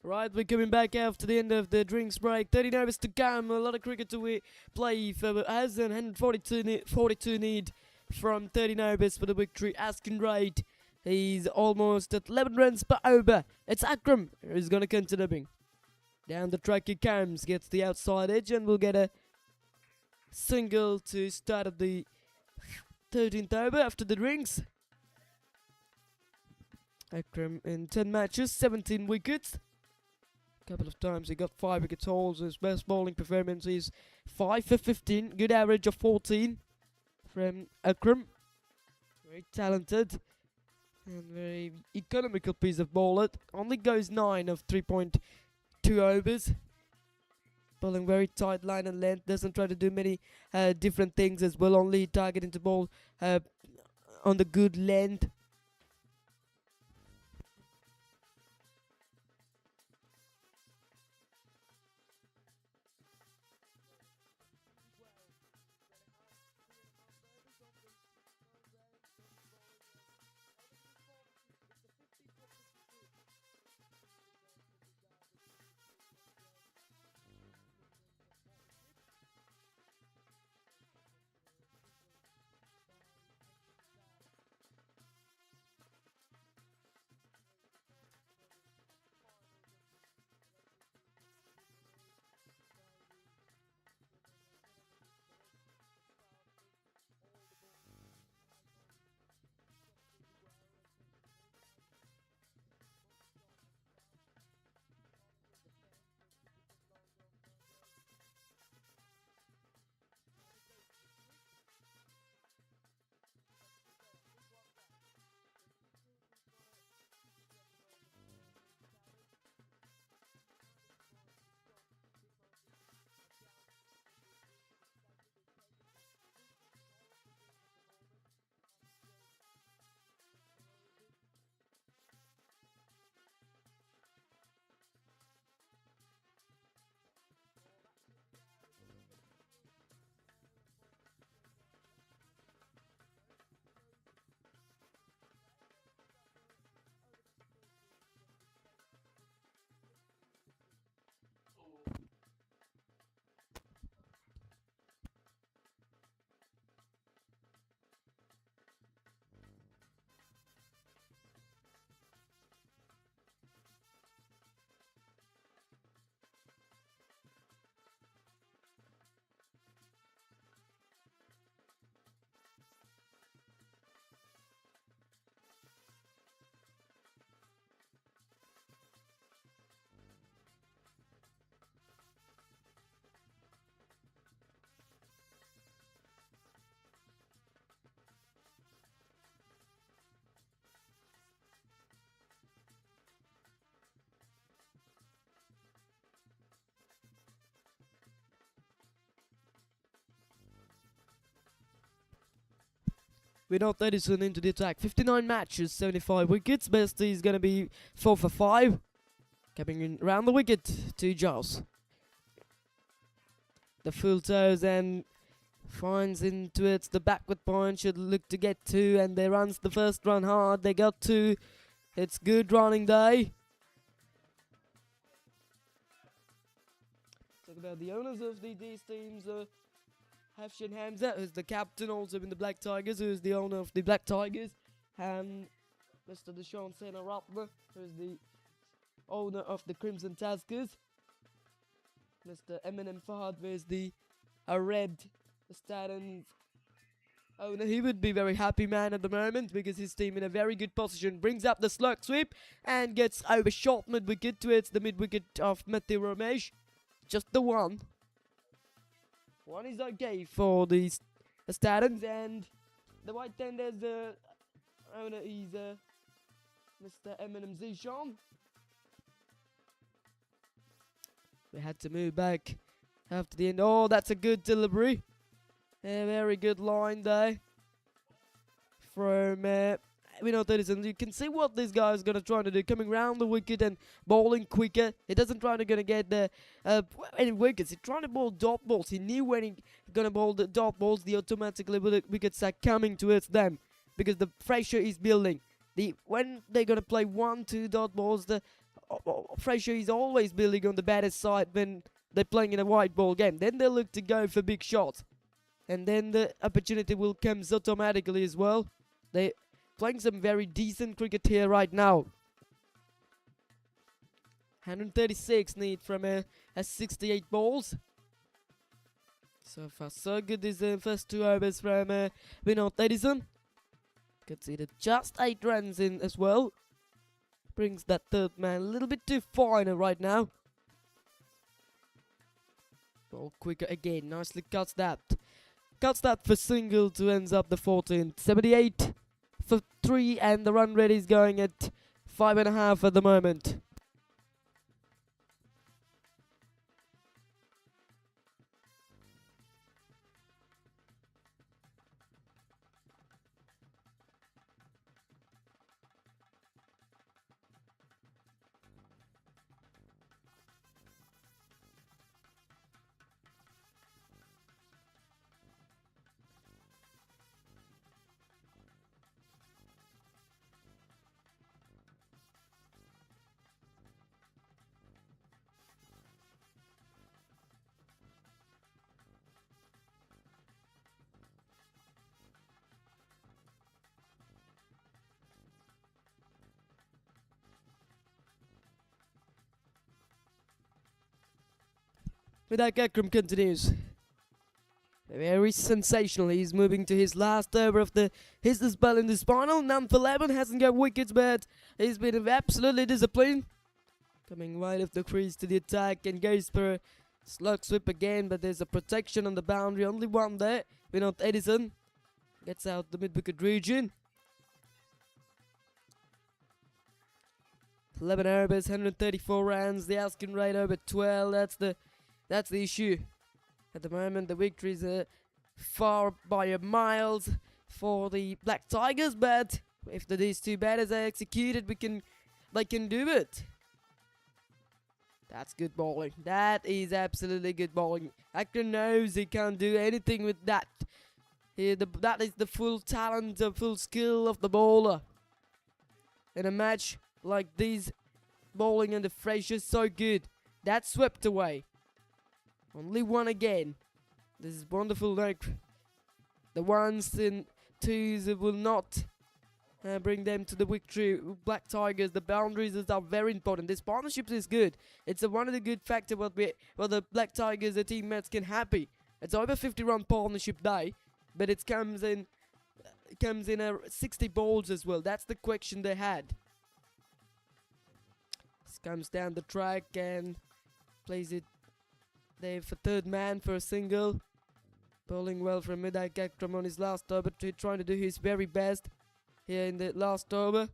Right, we're coming back after the end of the drinks break. 13 overs to come. A lot of cricket to play for as 142 need from 13 overs for the victory. Asking Wright, he's almost at 11 runs per over. It's Akram who's going to continue. Down the track he comes, gets the outside edge, and we'll get a single to start at the 13th over after the drinks. Akram in 10 matches, 17 wickets. Couple of times he got 5 wicket hauls. His best bowling performance is 5 for 15. Good average of 14 from Akram. Very talented and very economical piece of bowler. Only goes 9 of 3.2 overs. Bowling very tight line and length. Doesn't try to do many different things as well. Only targeting to bowl on the good length. Without Edison into the attack. 59 matches, 75 wickets. Best is gonna be 4 for 5. Coming in round the wicket to Giles. The full toes and finds into it. The backward point should look to get 2, and they runs the first run hard. They got 2. It's good running day. Talk about the owners of these teams. Hafshin Hamza, who's the captain also in the Black Tigers, who's the owner of the Black Tigers, and Mr. Deshaun Senaratna, who's the owner of the Crimson Tuskers. Mr. Eminem Fahad, who's the Red Stallions owner. He would be very happy man at the moment because his team in a very good position. Brings up the slug sweep and gets overshot mid-wicket towards the mid-wicket of Matthew Ramesh. Just the one. One is okay for the Stallions, and the White Tenders owner is Mr. Eminem Zishan. We had to move back after the end. Oh, that's a good delivery. A very good line there from Edison. You can see what this guy is going to try to do. Coming round the wicket and bowling quicker. He doesn't try to get the any wickets. He's trying to bowl dot balls. He knew when he's going to bowl the dot balls, the automatically wickets are coming towards them because the pressure is building. When they're going to play 1-2 dot balls, the pressure is always building on the batter's side when they're playing in a white ball game. Then they look to go for big shots. And then the opportunity will come automatically as well. They're playing some very decent cricket here right now. 136 need from a 68 balls. So far so good. These first 2 overs from Vinod Edison. Conceded just 8 runs in as well. Brings that third man a little bit too far right now. Ball quicker again. Nicely cuts that. Cuts that for single to ends up the 14th. 78 for 3, and the run rate is going at 5.5 at the moment. Vidak Akram continues. Very sensational. He's moving to his last over of his spell in the final. None for 11. Hasn't got wickets, but he's been absolutely disciplined. Coming right off the crease to the attack and goes for a slug sweep again, but there's a protection on the boundary. Only one there. Vinod Edison gets out the mid-wicket region. 11 overs, 134 runs. The asking rate over 12. That's the issue. At the moment, the victory is far by a miles for the Black Tigers, but if these 2 batters are executed, they can do it. That's good bowling. That is absolutely good bowling. Akram knows he can't do anything with that. That is the full talent, the full skill of the bowler. In a match like this, bowling under pressure is so good. That's swept away. Only one again. This is wonderful. Like the 1s and 2s will not bring them to the victory. Black Tigers, the boundaries are very important. This partnership is good. It's one of the good factors what the Black Tigers, the teammates can happy. It's over 50-run partnership day, but it comes in a 60 balls as well. That's the question they had. This comes down the track and plays it there for third man for a single. Bowling well from Vidak Akram on his last over, trying to do his very best here in the last over,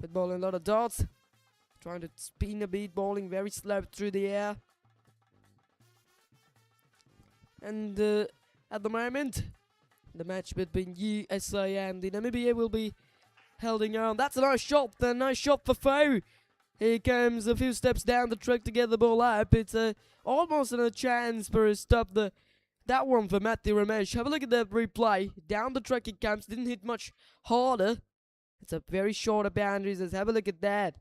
but bowling a lot of dots, trying to spin a bit, bowling very slow through the air. And at the moment, The match between USA and the Namibia will be holding on. That's a nice shot. A nice shot for Foe. He comes a few steps down the track to get the ball up. It's almost a chance for a stop that one for Matthew Ramesh. Have a look at the replay. Down the track he comes. Didn't hit much harder. It's a very shorter boundaries. Let's have a look at that.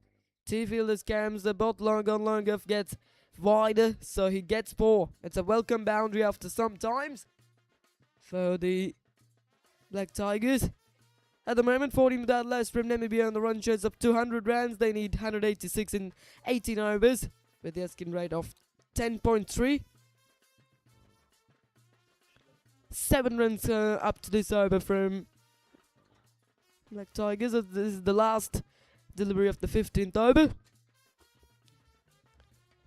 Two fielders comes. The both long on long off gets wider. So he gets 4. It's a welcome boundary after some times for the Black Tigers. At the moment, 14 without less from Namibia on the run shows up 200 runs. They need 186 in 18 overs with the asking rate of 10.3. 7 runs up to this over from Black Tigers. This is the last delivery of the 15th over.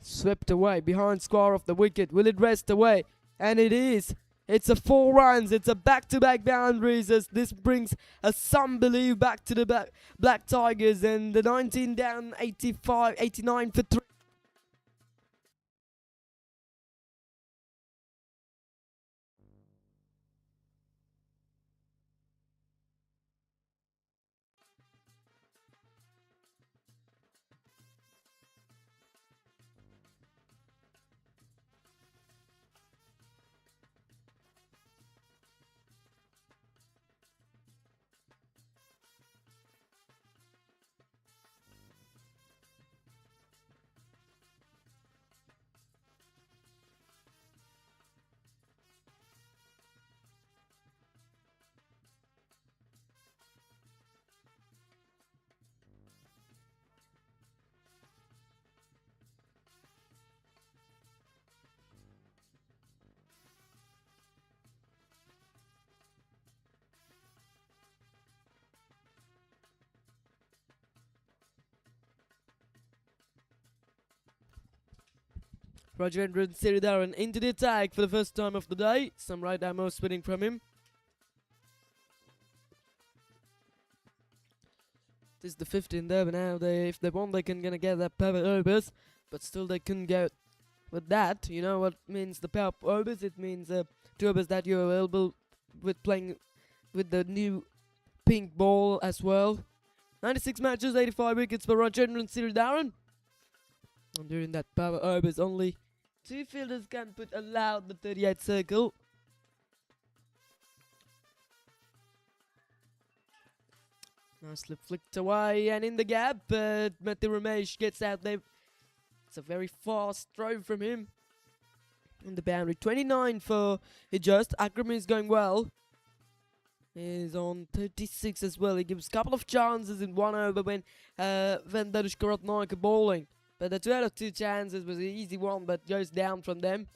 Swept away behind square of the wicket. Will it rest away? And it is. It's a 4 runs. It's a back-to-back boundaries as this brings some belief back to the Black Tigers, and the 19 down 89 for 3. Rajendran Siridaran into the attack for the first time of the day. Some right arm spinning from him. This is the 15th over now. If they want, they can gonna get that power overs, but still they couldn't go with that. You know what means the power overs? It means 2 overs that you're available with playing with the new pink ball as well. 96 matches, 85 wickets for Rajendran Siridaran. And during that power overs, only 2 fielders can put allowed the 38 circle. Nicely flicked away and in the gap, but Matthew Ramesh gets out there. It's a very fast throw from him. And the boundary 29 for Hijust. Akram is going well. He's on 36 as well. He gives a couple of chances in 1 over when Darush Karatnaik bowling. But the 2 out of 2 chances was an easy one, but goes down from them.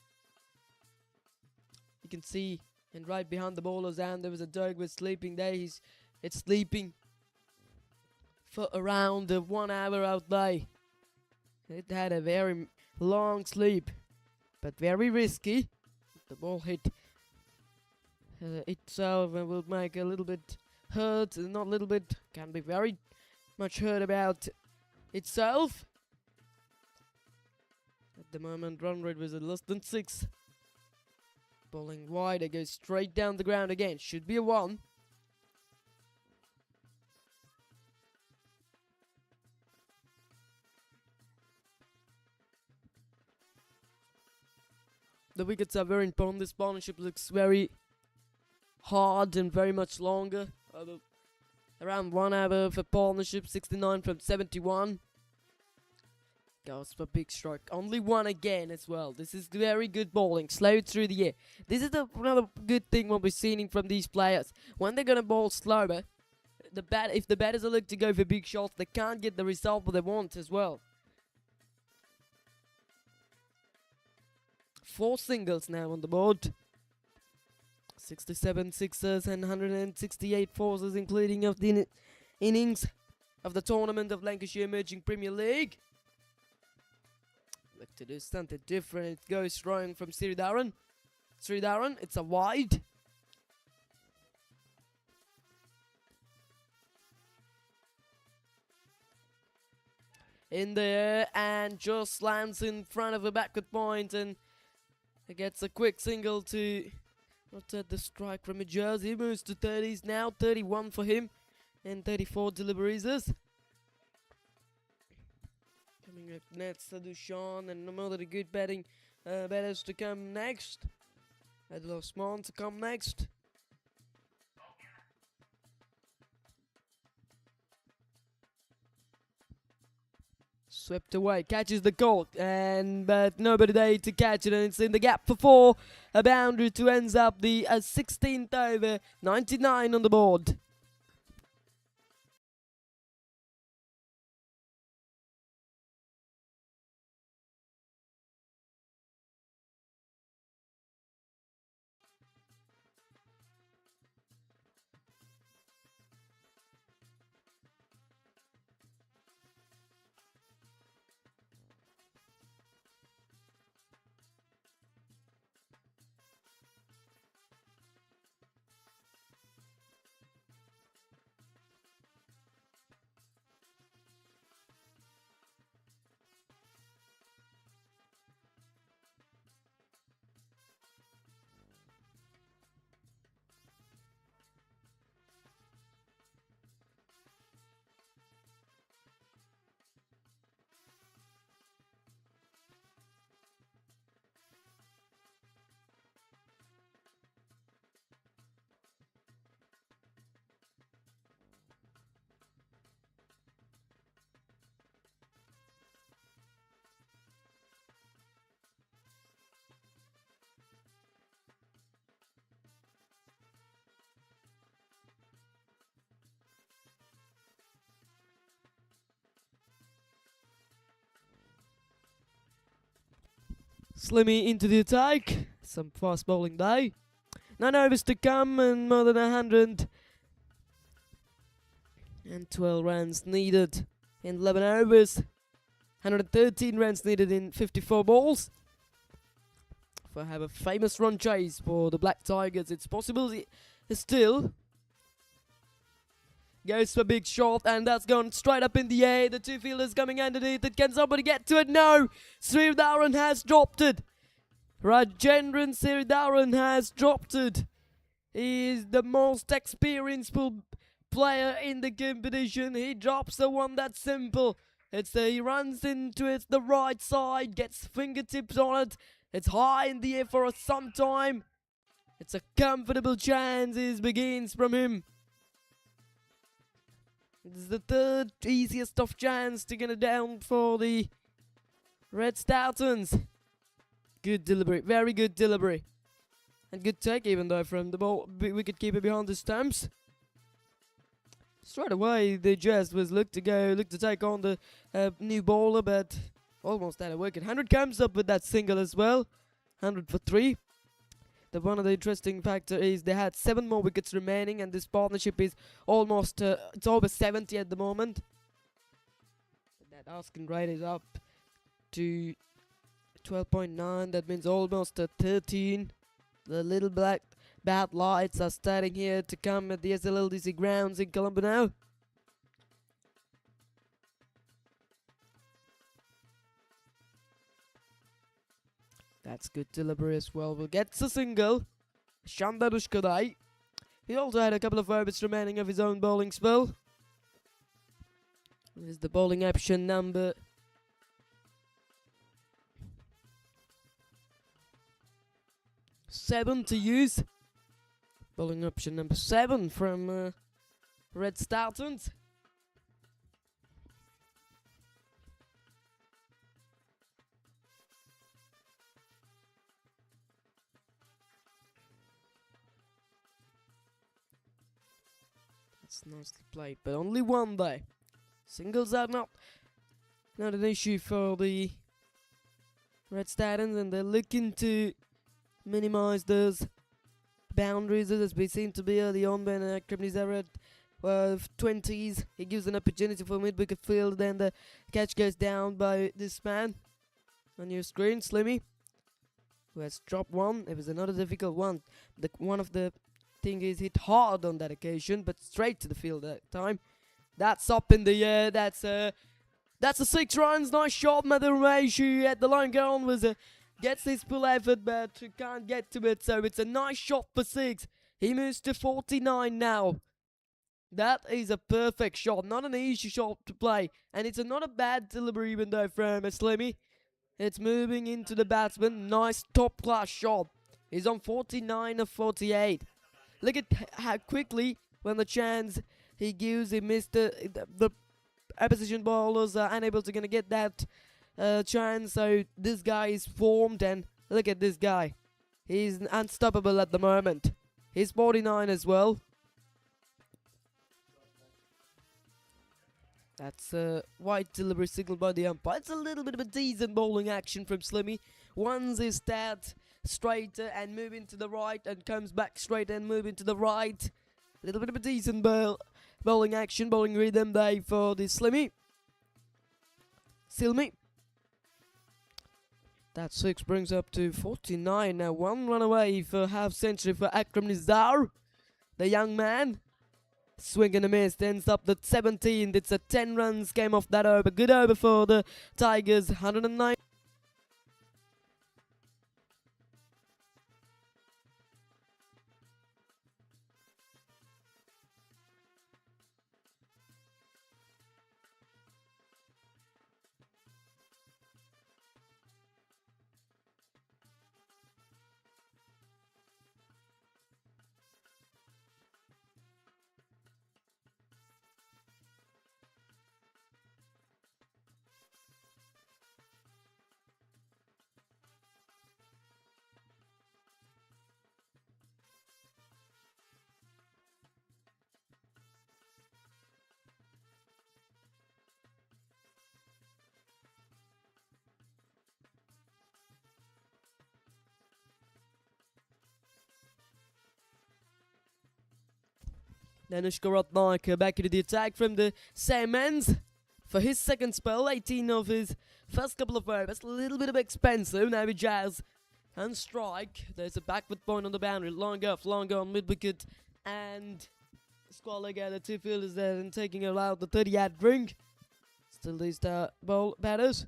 You can see, and right behind the bowler's hand, there was a dog was sleeping there. It's sleeping for around 1 hour outlay. It had a very long sleep, but very risky. The ball hit itself and will make a little bit hurt, not a little bit, can be very much hurt about itself. At the moment, run rate was at less than 6. Bowling wide, it goes straight down the ground again. Should be a 1. The wickets are very important. This partnership looks very hard and very much longer. Around 1 hour for partnership, 69 from 71. Goes for big stroke. Only 1 again as well. This is very good bowling. Slow through the air. This is another good thing what we're seeing from these players. When they're gonna bowl slower, if the batters are looking to go for big shots, they can't get the result that they want as well. 4 singles now on the board. 67 sixes and 168 fours, including of the innings of the tournament of Lancashire Emerging Premier League. Look to do something different. It goes strong from Siridaran. Siridaran, it's a wide. In the air and just lands in front of a backward point and it gets a quick single to Not at the strike from Majors. He moves to 30s now. 31 for him. And 34 deliveries. Coming up next, Dushan and no more than a good batting. Batters to come next. Adil Osman to come next. Swept away, catches the cork, but nobody there to catch it, and it's in the gap for 4. A boundary to ends up the 16th over, 99 on the board. Slimmy into the attack. Some fast bowling day. 9 overs to come and more than 112 runs needed in 11 overs. 113 runs needed in 54 balls. If I have a famous run chase for the Black Tigers, it's possible still. Goes for a big shot, and that's gone straight up in the air. The two fielders coming underneath it. Can somebody get to it? No! Sridharan has dropped it. Rajendran Sridharan has dropped it. He is the most experienced player in the competition. He drops the one that's simple. He runs into it the right side, gets fingertips on it. It's high in the air for some time. It's a comfortable chance. It begins from him. It's the third easiest of chance to get it down for the Red Stoutons. Good delivery, very good delivery. And good take even though from the wicketkeeper behind the stumps. Straight away they just was look to take on the new bowler, but almost had a wicket. 100 comes up with that single as well. 100 for 3. One of the interesting factor is they had 7 more wickets remaining, and this partnership is almost it's over 70 at the moment. That asking rate is up to 12.9. That means almost 13. The little black bat lights are starting here to come at the SLLDC grounds in Colombo now. That's good delivery as well. Will get a single. Shandar Ushkadai. He also had a couple of overs remaining of his own bowling spell. Here's the bowling option number 7 to use. Bowling option number 7 from Red Stoutons. That's nicely played, but only one there. Singles are not an issue for the Red Stoutons, and they're looking to minimize those boundaries as we seem to be early on when Akram Nizar at 20s. He gives an opportunity for mid-wicket field, then the catch goes down by this man on your screen, Slimmy, who has dropped one. It was another difficult one. One of the thing is hit hard on that occasion, but straight to the field that time. That's up in the air. That's a 6 runs. Nice shot. Madhur Meshi at the line. Gone was Gets his full effort, but can't get to it. So it's a nice shot for 6. He moves to 49 now. That is a perfect shot, not an easy shot to play. And it's not a bad delivery even though from Slimmy. It's moving into the batsman. Nice top class shot. He's on 49 of 48. Look at how quickly, when the chance he gives, he missed the opposition bowlers are unable to get that chance. So this guy is formed, and look at this guy. He's unstoppable at the moment. He's 49 as well. That's a white delivery signal by the umpire. It's a little bit of a decent bowling action from Slimmy. Once he starts straighter and moving to the right and comes back straight and moving to the right. A little bit of a decent bowling action, bowling rhythm there for the Slimmy. That 6 brings up to 49. Now 1 run away for half century for Akram Nizar, the young man. Swing and a miss, ends up the 17th. It's a 10 runs came off that over. Good over for the Tigers, 109. Anushka Ratnayaka back into the attack from the same ends for his second spell. 18 of his first couple of overs. A little bit of expensive. Now we Jazz and strike. There's a backward point on the boundary. Long on mid wicket. And Squall the 2 fielders there and taking it out the 30-yard ring. Still these ball batters.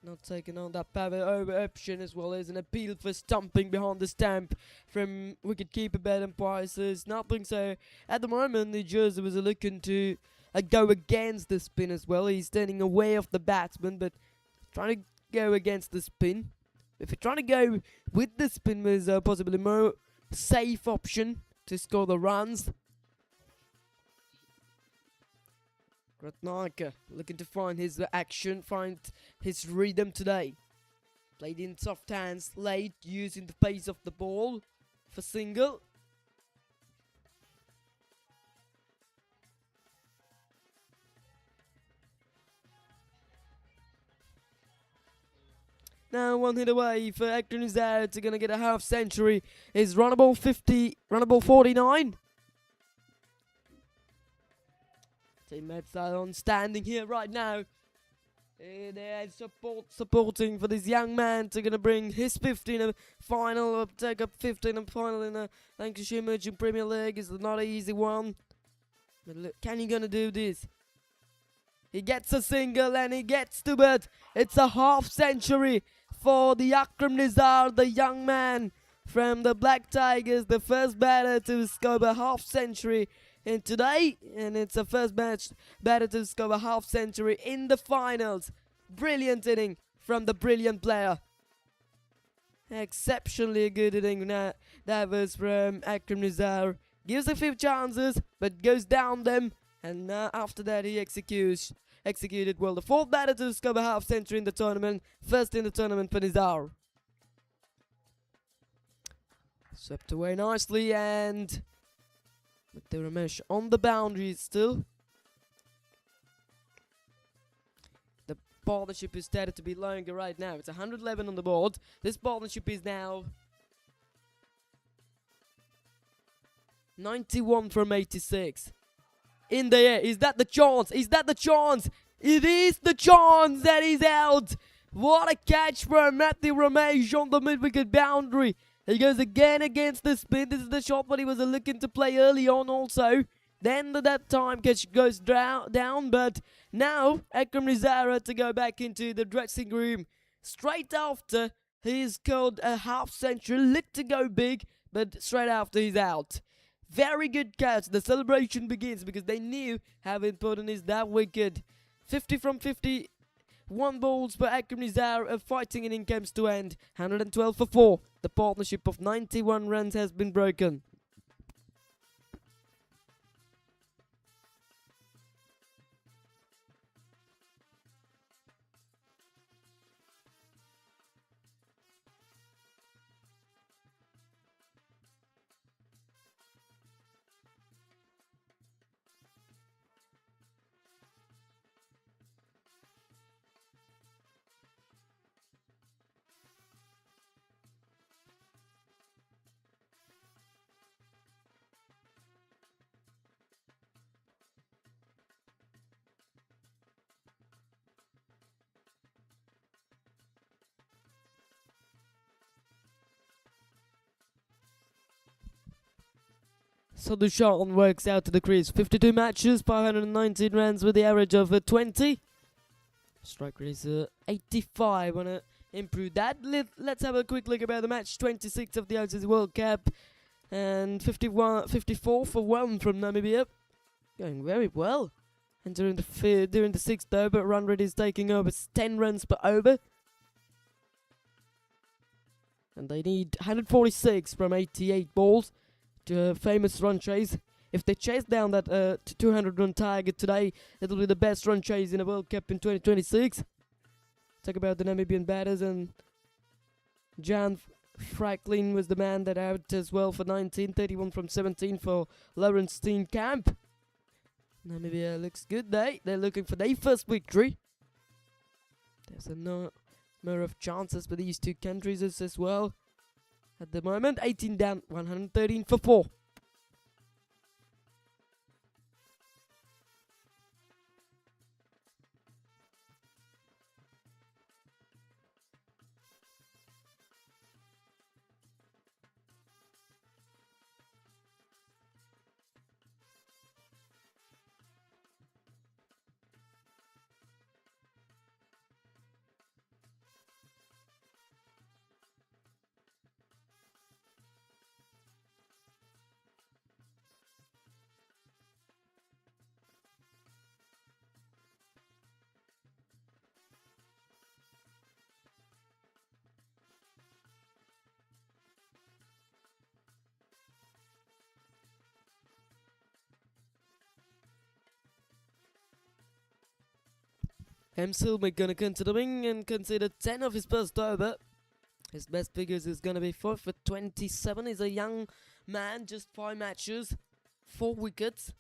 Not taking on that power over option, as well as an appeal for stumping behind the stamp from wicket-keeper Baden Prices. Nothing so at the moment. The Jersey was looking to go against the spin as well. He's turning away off the batsman, but trying to go against the spin. If you're trying to go with the spin, was possibly more safe option to score the runs. Ratnayaka looking to find his action, find his rhythm today. Played in soft hands, late, using the pace of the ball for single. Now 1 hit away for Akram Nizar to gonna get a half century. Is runnable 49. Teammates are on standing here right now. They're supporting for this young man to gonna bring his 15 in a final, take up 15 and final in the Lancashire Emerging Premier League. Is not an easy one. But look, can he gonna do this? He gets a single and he gets to it. It's a half century for the Akram Nizar, the young man from the Black Tigers, the first batter to score a half century in today, and it's the first batter to score a half century in the finals. Brilliant inning from the brilliant player. Exceptionally good inning that was from Akram Nizar. Gives a few chances, but goes down them, and after that he executed well. The 4th batter to score a half century in the tournament, first in the tournament for Nizar. Swept away nicely, and with the Ramesh on the boundary still. The partnership is started to be longer right now. It's 111 on the board. This partnership is now 91 from 86. In the air. Is that the chance? Is that the chance? It is the chance that is out. What a catch from Matthew Ramesh on the mid-wicket boundary. He goes again against the spin. This is the shot what he was looking to play early on also. Then that time catch goes down, but now Akram Nizar to go back into the dressing room straight after He scored a half century, looked to go big, but straight after he's out. Very good catch. The celebration begins because they knew how important is that wicket. 50 from 51 balls per Akram Nizar. A fighting inning comes to end. 112 for 4. The partnership of 91 runs has been broken. So Dushan works out to the crease. 52 matches, 519 runs with the average of 20. Strike rate is 85. Wanna improve that? Let's have a quick look about the match. 26 of the ICC World Cup and 54 for 1 from Namibia. Going very well. And during the sixth over, run rate is taking over 10 runs per over. And they need 146 from 88 balls. To famous run chase. If they chase down that 200 run target today, it'll be the best run chase in the World Cup in 2026. Talk about the Namibian batters, and Jan Franklin was the man that out as well for 19, 31 from 17 for Lawrence Steenkamp. Namibia looks good. They're looking for their first victory. There's a number of chances for these two countries as well. At the moment, 18 down, 113 for 4. Silmy gonna considering and consider 10 of his first over. His best figures is gonna be 4 for 27. He's a young man, just 5 matches, 4 wickets.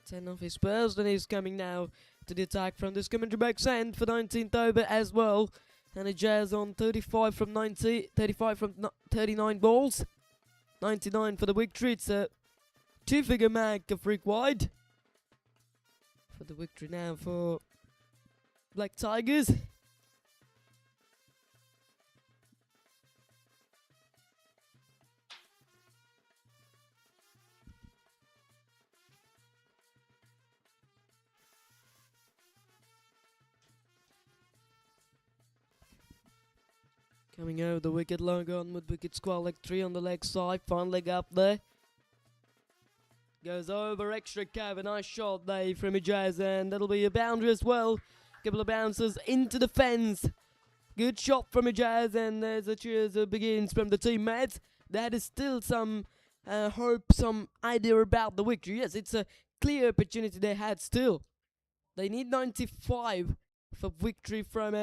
10 of his first, and he's coming now to the attack from this commentary box end for 19th over as well. And a Jazz on 35 from 39 balls. 99 for the victory. It's a 2-figure mark of Rick Wide. For the victory now for Black Tigers. Coming over the wicket, long on with wicket square leg 3 on the leg side, fine leg up there. Goes over extra cover, nice shot there from Ijaz, and that'll be a boundary as well. Couple of bounces into the fence. Good shot from Ijaz, and there's a cheers begins from the teammates. That is still some hope, some idea about the victory. Yes, it's a clear opportunity they had still. They need 95 for victory from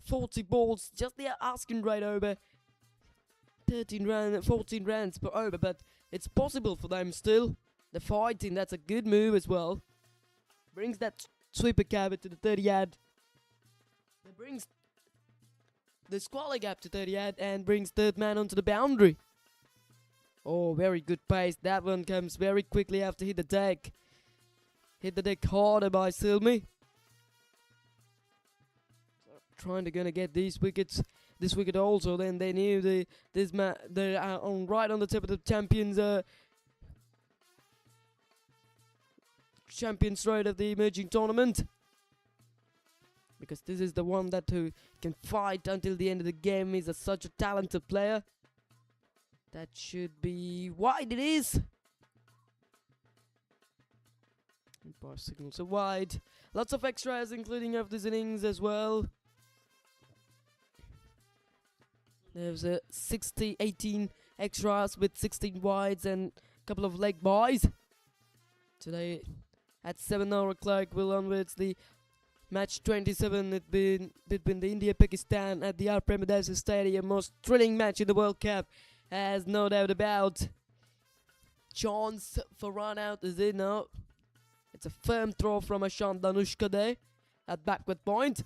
40 balls. Just the asking rate over 14 runs per over, but it's possible for them still. The fighting, that's a good move as well. Brings that sweeper cover to the 30 yard. That brings the squally gap to 30 yard and brings third man onto the boundary. Oh, very good pace. That one comes very quickly after hit the deck. Hit the deck harder by Silmy. Trying to gonna get these wickets. This wicket also. Then they knew they are on right on the tip of the champions road of the emerging tournament. because this is the one that who can fight until the end of the game. He's such a talented player. That should be wide. It is. Bar signals are wide. Lots of extras, including of this innings as well. There's a 18 extras with 16 wides and a couple of leg buys. Today at 7 o'clock we'll onwards the match 27 between the India-Pakistan at the R. Premadasa Stadium. Most thrilling match in the World Cup, as no doubt about. Chance for run out, is it? No. It's a firm throw from Ashant Danushka there at backward point.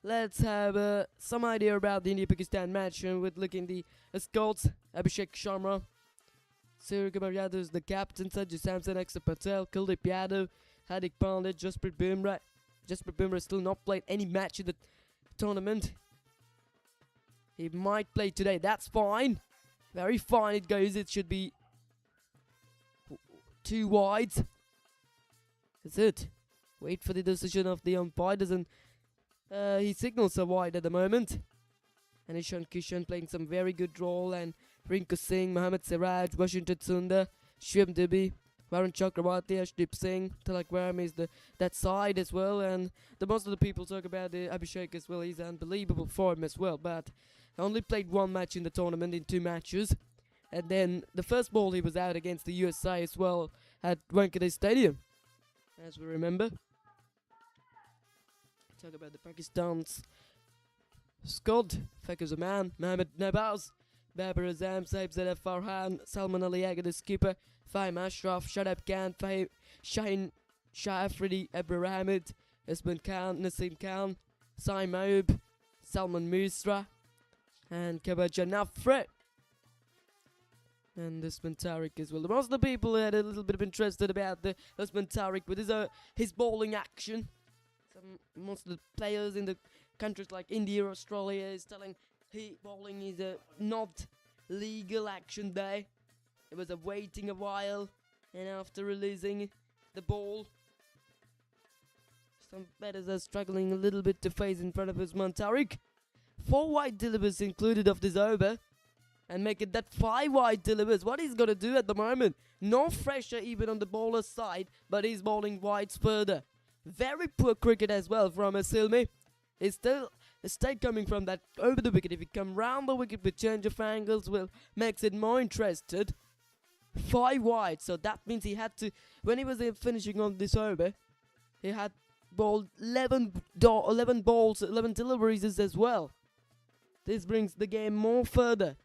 Let's have some idea about the India-Pakistan match with looking the scouts. Abhishek Sharma, Surya Kumar Yadav is the captain, Sanju Samson, Akshar Patel, Kuldeep Yadav, Hardik Pandya, Jasprit Bumrah. Jasprit Bumrah still not played any match in the tournament. He might play today, that's fine. Very fine it goes, it should be 2 wides. That's it. Wait for the decision of the umpire. He signals a wide at the moment. And Ishan Kishan playing some very good role, and Rinku Singh, Mohammad Siraj, Washington Sundar, Shivam Duby, Varun Chakravarti, Ashdeep Singh, Tilak Verma is that side as well. And most of the people talk about Abhishek as well. He's unbelievable form as well, but only played 1 match in the tournament in 2 matches. And then the first ball he was out against the USA as well at Wankhede Stadium, as we remember. Talk about the Pakistan's squad. Fakir Zaman, Mohammad Nabaz, Babar Azam, Saib Zadeh Farhan, Salman Ali Agha the skipper, Fahim Ashraf, Shadab Khan, Shaheen Shah Afridi, Abrar Ahmed, Isman Khan, Naseem Khan, Saim Ayoub, Salman Misra, and Kabaja Nafre. And Usman Tariq as well. Most of the people had a little bit of interested about the Usman Tariq with his bowling action. Most of the players in the countries like India, Australia is telling bowling is a not legal action there. It was waiting a while, and after releasing the ball, some batters are struggling a little bit to face in front of Usman Tariq. 4 wide delivers included of this over, and make it that 5 wide delivers. What he's going to do at the moment, no pressure even on the bowler's side, but he's bowling wides further. Very poor cricket as well from Asilmi. It's still coming from that over the wicket. If he come round the wicket with change of angles, makes it more interested. 5 wide, so that means he had to, when he was finishing on this over, he had bowled 11 deliveries as well. This brings the game more further.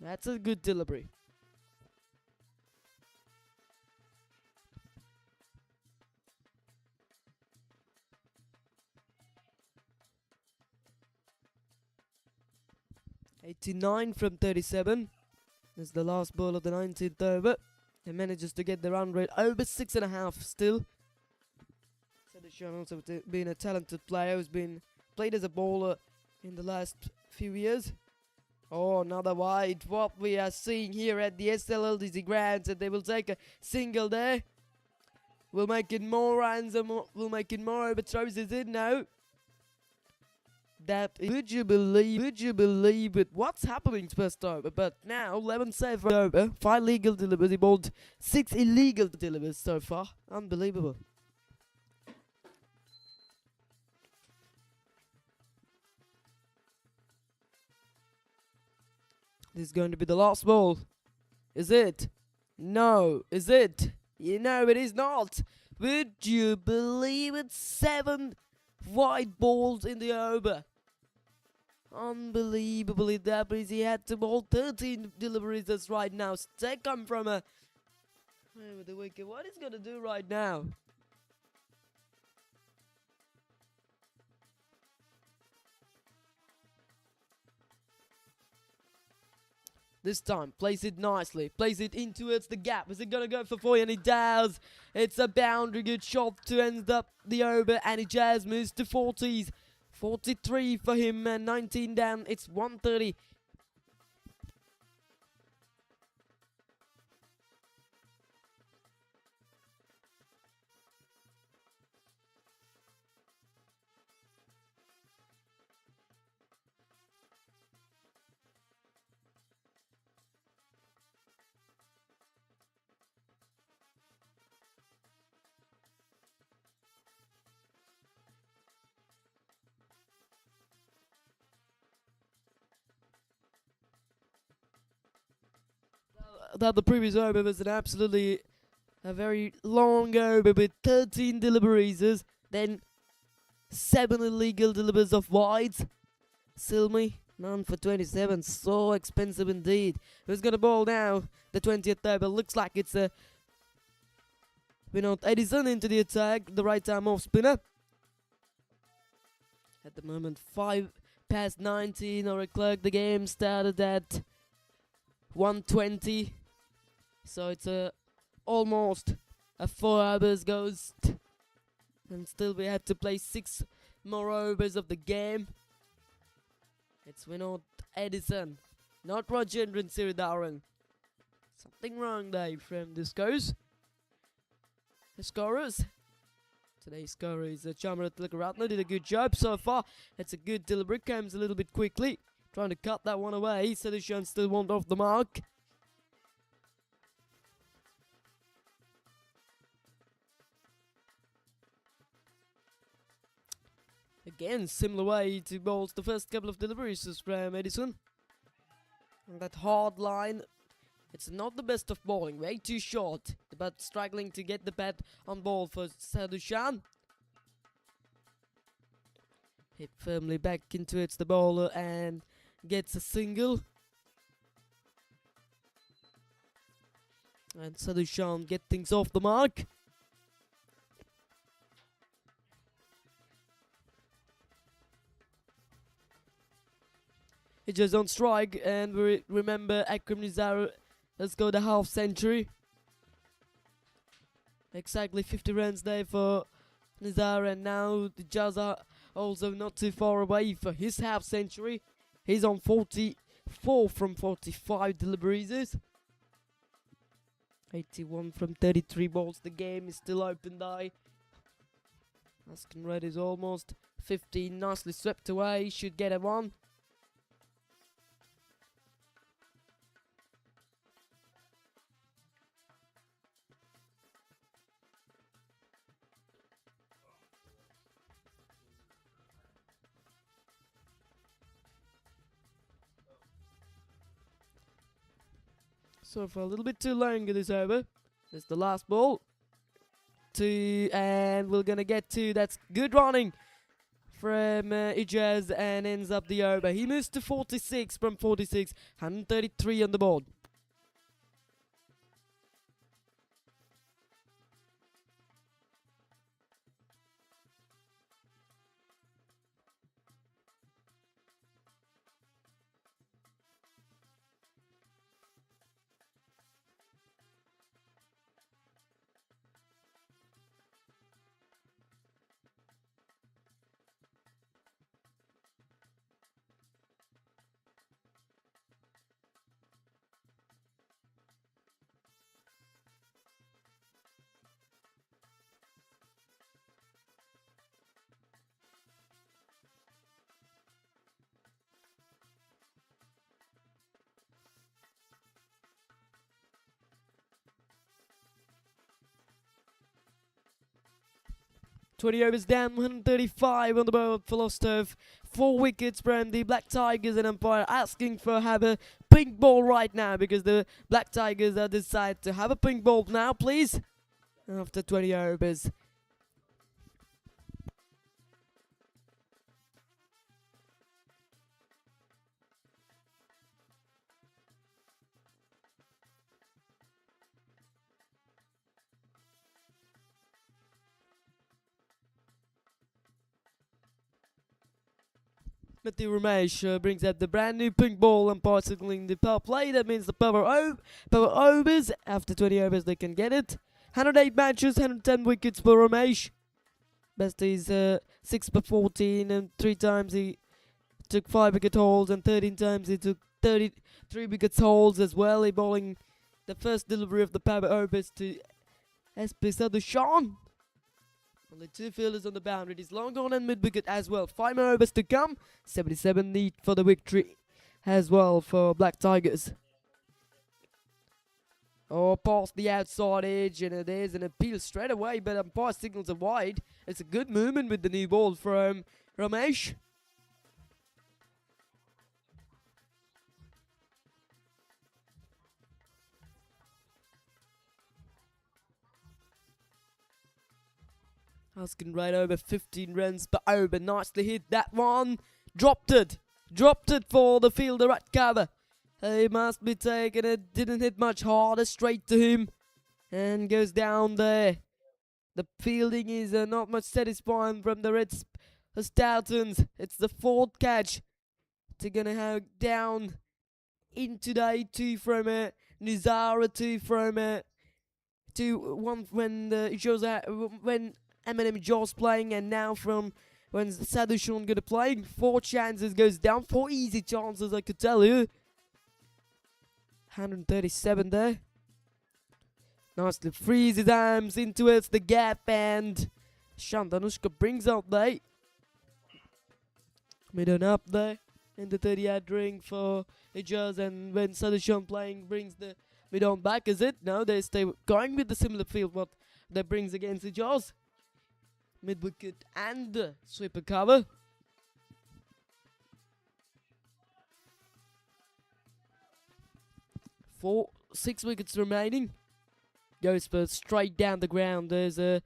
That's a good delivery. (89 from 37). This is the last ball of the 19th over. He manages to get the run rate over 6.5 still. Sadishan also been a talented player who's been played as a bowler in the last few years. Oh, another wide. What we are seeing here at the SLLDC grounds, and they will take a single there. We'll make it more runs and we'll make it more overthrows. Is it now? Would you believe it? What's happening first over? But now 11 safe over, 5 legal delivers. He bowled 6 illegal delivers so far. Unbelievable. This is going to be the last ball. Is it? No. Is it? You know it is not. Would you believe it? 7 wide balls in the over. Unbelievably, that means he had to bowl 13 deliveries as right now. They come from over the wicket. What is he going to do right now? This time, place it nicely. Place it in towards the gap. Is it going to go for 4? And he does. It's a boundary good shot to end up the over. And he just moves to 40s. 43 for him and 19 down. It's 130. that the previous over was an absolutely a very long over with 13 deliveries, then 7 illegal deliveries of wides. Silmy, none for 27, so expensive indeed. Who's gonna ball now? The 20th over, looks like it's a Edison into the attack, the right arm off spinner. At the moment, 5 past 19 or o'clock. The game started at 1:20, so it's almost a 4 hours goes, and still we have to play 6 more overs of the game. It's Vinod Edison, not Rajendran Siridaran. Something wrong there from the scores. The scorers. Today's scorer is Chamarat Tilakaratna. Did a good job so far. It's a good delivery. Comes a little bit quickly. Trying to cut that one away. Sadushan still won't off the mark. Again, similar way to bowls the first couple of deliveries is Graham Edison. And that hard line. It's not the best of bowling, way too short, but struggling to get the bat on ball for Sadushan. Hit firmly back into it, the bowler, and gets a single. And Sadushan get things off the mark. It's just on strike, and we remember Akram Nizar has got a half century. Exactly 50 runs there for Nizar, and now the Jazz are also not too far away for his half century. He's on 44 from 45 deliveries. 81 from 33 balls. The game is still open though. Askin Red is almost 15, nicely swept away, should get a 1. So for a little bit too long this over. That's the last ball. 2, and we're gonna get 2. That's good running from Ijaz, and ends up the over. He moves to 46 from 46, 133 on the board. ...20 overs down, 135 on the board for lost of 4 wickets from the Black Tigers, and umpire asking for have a pink ball right now, because the Black Tigers have decided to have a pink ball now, please, after 20 overs. Matthew Ramesh brings up the brand new pink ball, and signaling the power play. That means the power overs. After 20 overs, they can get it. 108 matches, 110 wickets for Ramesh. Best is 6 for 14, and 3 times he took 5 wicket hauls, and 13 times he took 33 wickets hauls as well. He bowling the first delivery of the power overs to SP Sadushan. Only 2 fielders on the boundary. It is long on and mid-wicket as well. 5 more overs to come. 77 need for the victory as well for Black Tigers. Oh, past the outside edge, and there's an appeal straight away, but umpire signals are wide. It's a good movement with the new ball from Ramesh. Asking right over 15 runs per over. Nicely hit that one. Dropped it. Dropped it for the fielder at cover. He must be taking it. Didn't hit much harder. Straight to him. And goes down there. The fielding is not much satisfying from the Red Stoutons. It's the fourth catch. They're gonna have down into the 2 from Nizara 2 from 2-1 when when Eminem Jaws playing, and now from when Sadushan gonna play. 4 chances goes down. 4 easy chances, I could tell you. 137 there. Nicely frees his arms in towards the gap, and Shantanushka brings out the mid on up there in the 30-yard ring for Ijaz, and when Sadushan playing brings the mid on back, is it? No, they stay going with the similar field what that brings against Ijaz. Mid wicket and sweeper cover. 6 wickets remaining. Goes for straight down the ground. There's a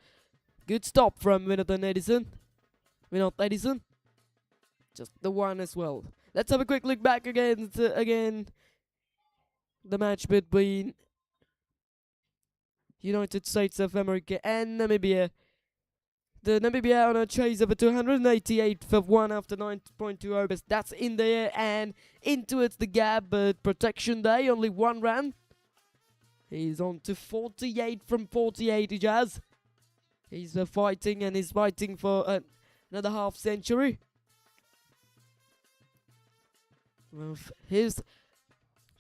good stop from Vinod Edison. Just the one as well. Let's have a quick look back again. The match between United States of America and Namibia. The Namibia on a chase of a 288 for 1 after 9.2 overs. That's in the air and into it's the gap, but protection day, only 1 run. He's on to 48 from 48, Ijaz. He's fighting, and he's fighting for another half century. Well, his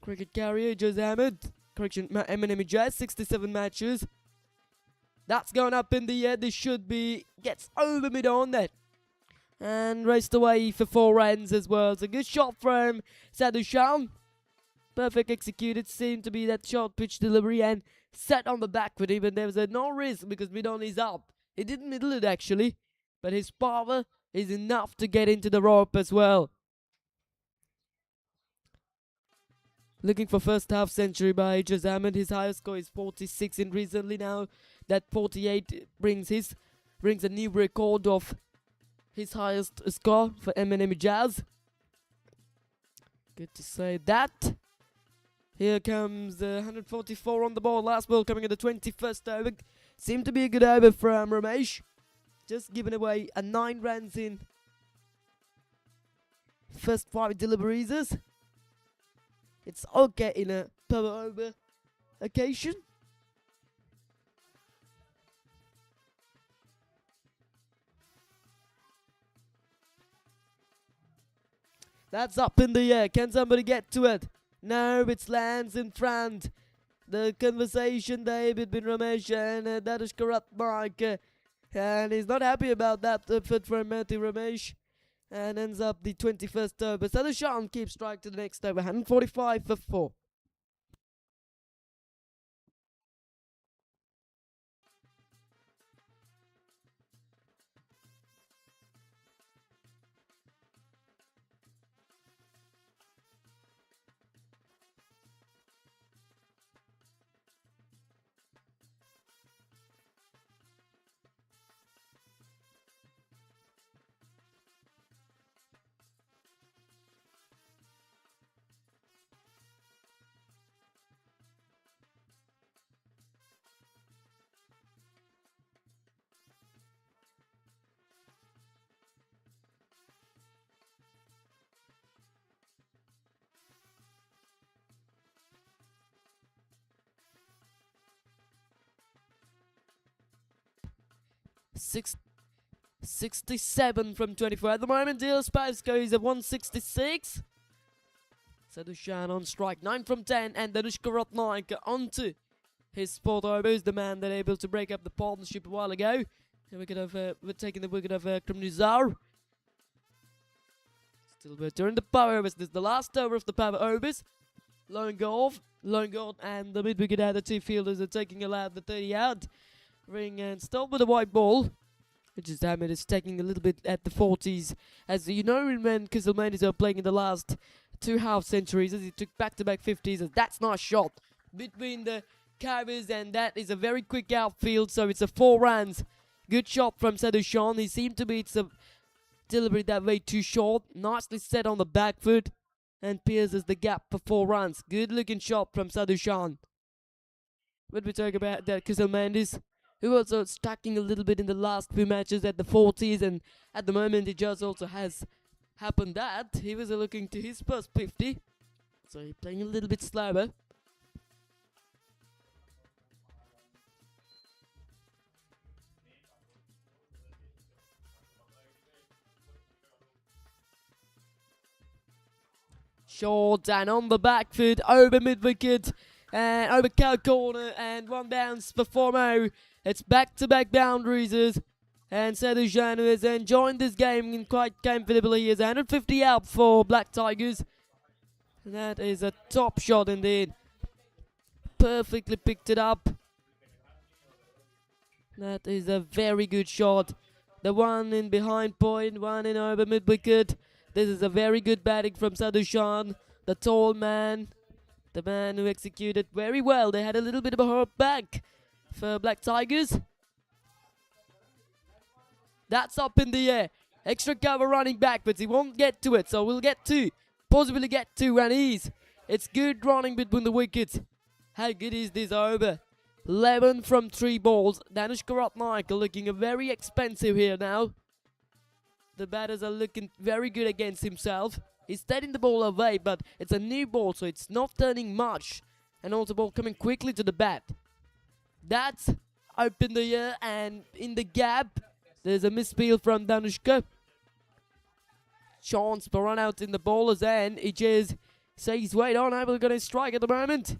cricket carrier, Ijaz Ahmed. Correction, Eminem Ijaz, 67 matches. That's going up in the air. This should be, gets over mid on net. And raced away for 4 runs as well. It's a good shot from Sadushan. Perfect executed. Seemed to be that short pitch delivery and set on the back with him. And there was no risk because mid on is up. He didn't middle it actually. But his power is enough to get into the rope as well. Looking for first half century by Ijaz Ahmed. His highest score is 46 in recently. Now that 48 brings a new record of his highest score for Eminem Ijaz. Good to say that. Here comes 144 on the ball. Last ball coming at the 21st over. Seemed to be a good over from Ramesh. Just giving away 9 runs in first 5 deliveries. It's okay in a power over occasion. That's up in the air. Can somebody get to it? No, it lands in front. The conversation there between Ramesh and Darush Karatmark. And he's not happy about that effort from Matthew Ramesh. And ends up the 21st over. Sadushan keeps strike to the next over. 145 for 4. Six, 67 from 24. At the moment, Deal Spice goes at 166. Sadushan on strike. 9 from 10. And Danushka Ratnaik onto his 4th over. Who's the man that able to break up the partnership a while ago. And we're taking the wicket of Krimnizar. Still return the power overs. This is the last over of the power overs. Longard, and the mid wicket had the 2 fielders are taking allowed the 30-yard ring and stalled with a white ball. Ijaz Ahmed is taking a little bit at the 40s. As you know, when Kisselmanis are playing in the last 2 half centuries, as he took back-to-back 50s. That's not a shot between the covers, and that is a very quick outfield. So it's a 4 runs Good shot from Sadushan. He seemed to be deliberate that way too short. Nicely set on the back foot and pierces the gap for 4 runs. Good looking shot from Sadushan. When we talk about that, Kizil Mendes, who also stacking a little bit in the last few matches at the 40s, and at the moment it just also has happened that he was looking to his first 50. So he's playing a little bit slower. Short and on the back foot, over mid-wicket and over cow corner, and 1 bounce for Formo. It's back-to-back boundaries, and Sadushan, who has enjoyed this game quite comfortably. He is 150 out for Black Tigers. That is a top shot indeed. Perfectly picked it up. That is a very good shot. The one in behind point, one in over mid-wicket. This is a very good batting from Sadushan, the tall man. The man who executed very well. They had a little bit of a hurt back for Black Tigers. That's up in the air. Extra cover running backwards. He won't get to it, so we'll get 2. Possibly get 2, and it's good running between the wickets. How good is this over? 11 from 3 balls. Danushka Ratnayaka looking very expensive here now. The batters are looking very good against himself. He's steadying the ball away, but it's a new ball, so it's not turning much. And also ball coming quickly to the bat. That's up in the air, and in the gap, there's a misfield from Danushka. Chance for run out in the bowler's end. He just says, wait on, I'm going to strike at the moment.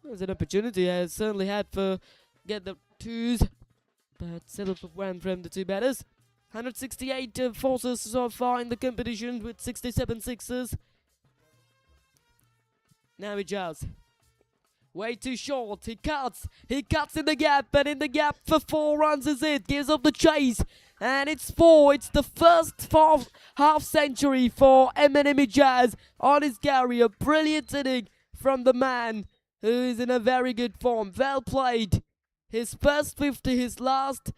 There's an opportunity I certainly had for get the 2s, but settled for 1 from the 2 batters. 168 forces so far in the competition with 67 sixes. Now he just way too short. He cuts in the gap, and in the gap for 4 runs is it. Gives up the chase, and it's 4. It's the first half century for MNM Jazz on his career. Brilliant inning from the man who is in a very good form. Well played. His first 50, his last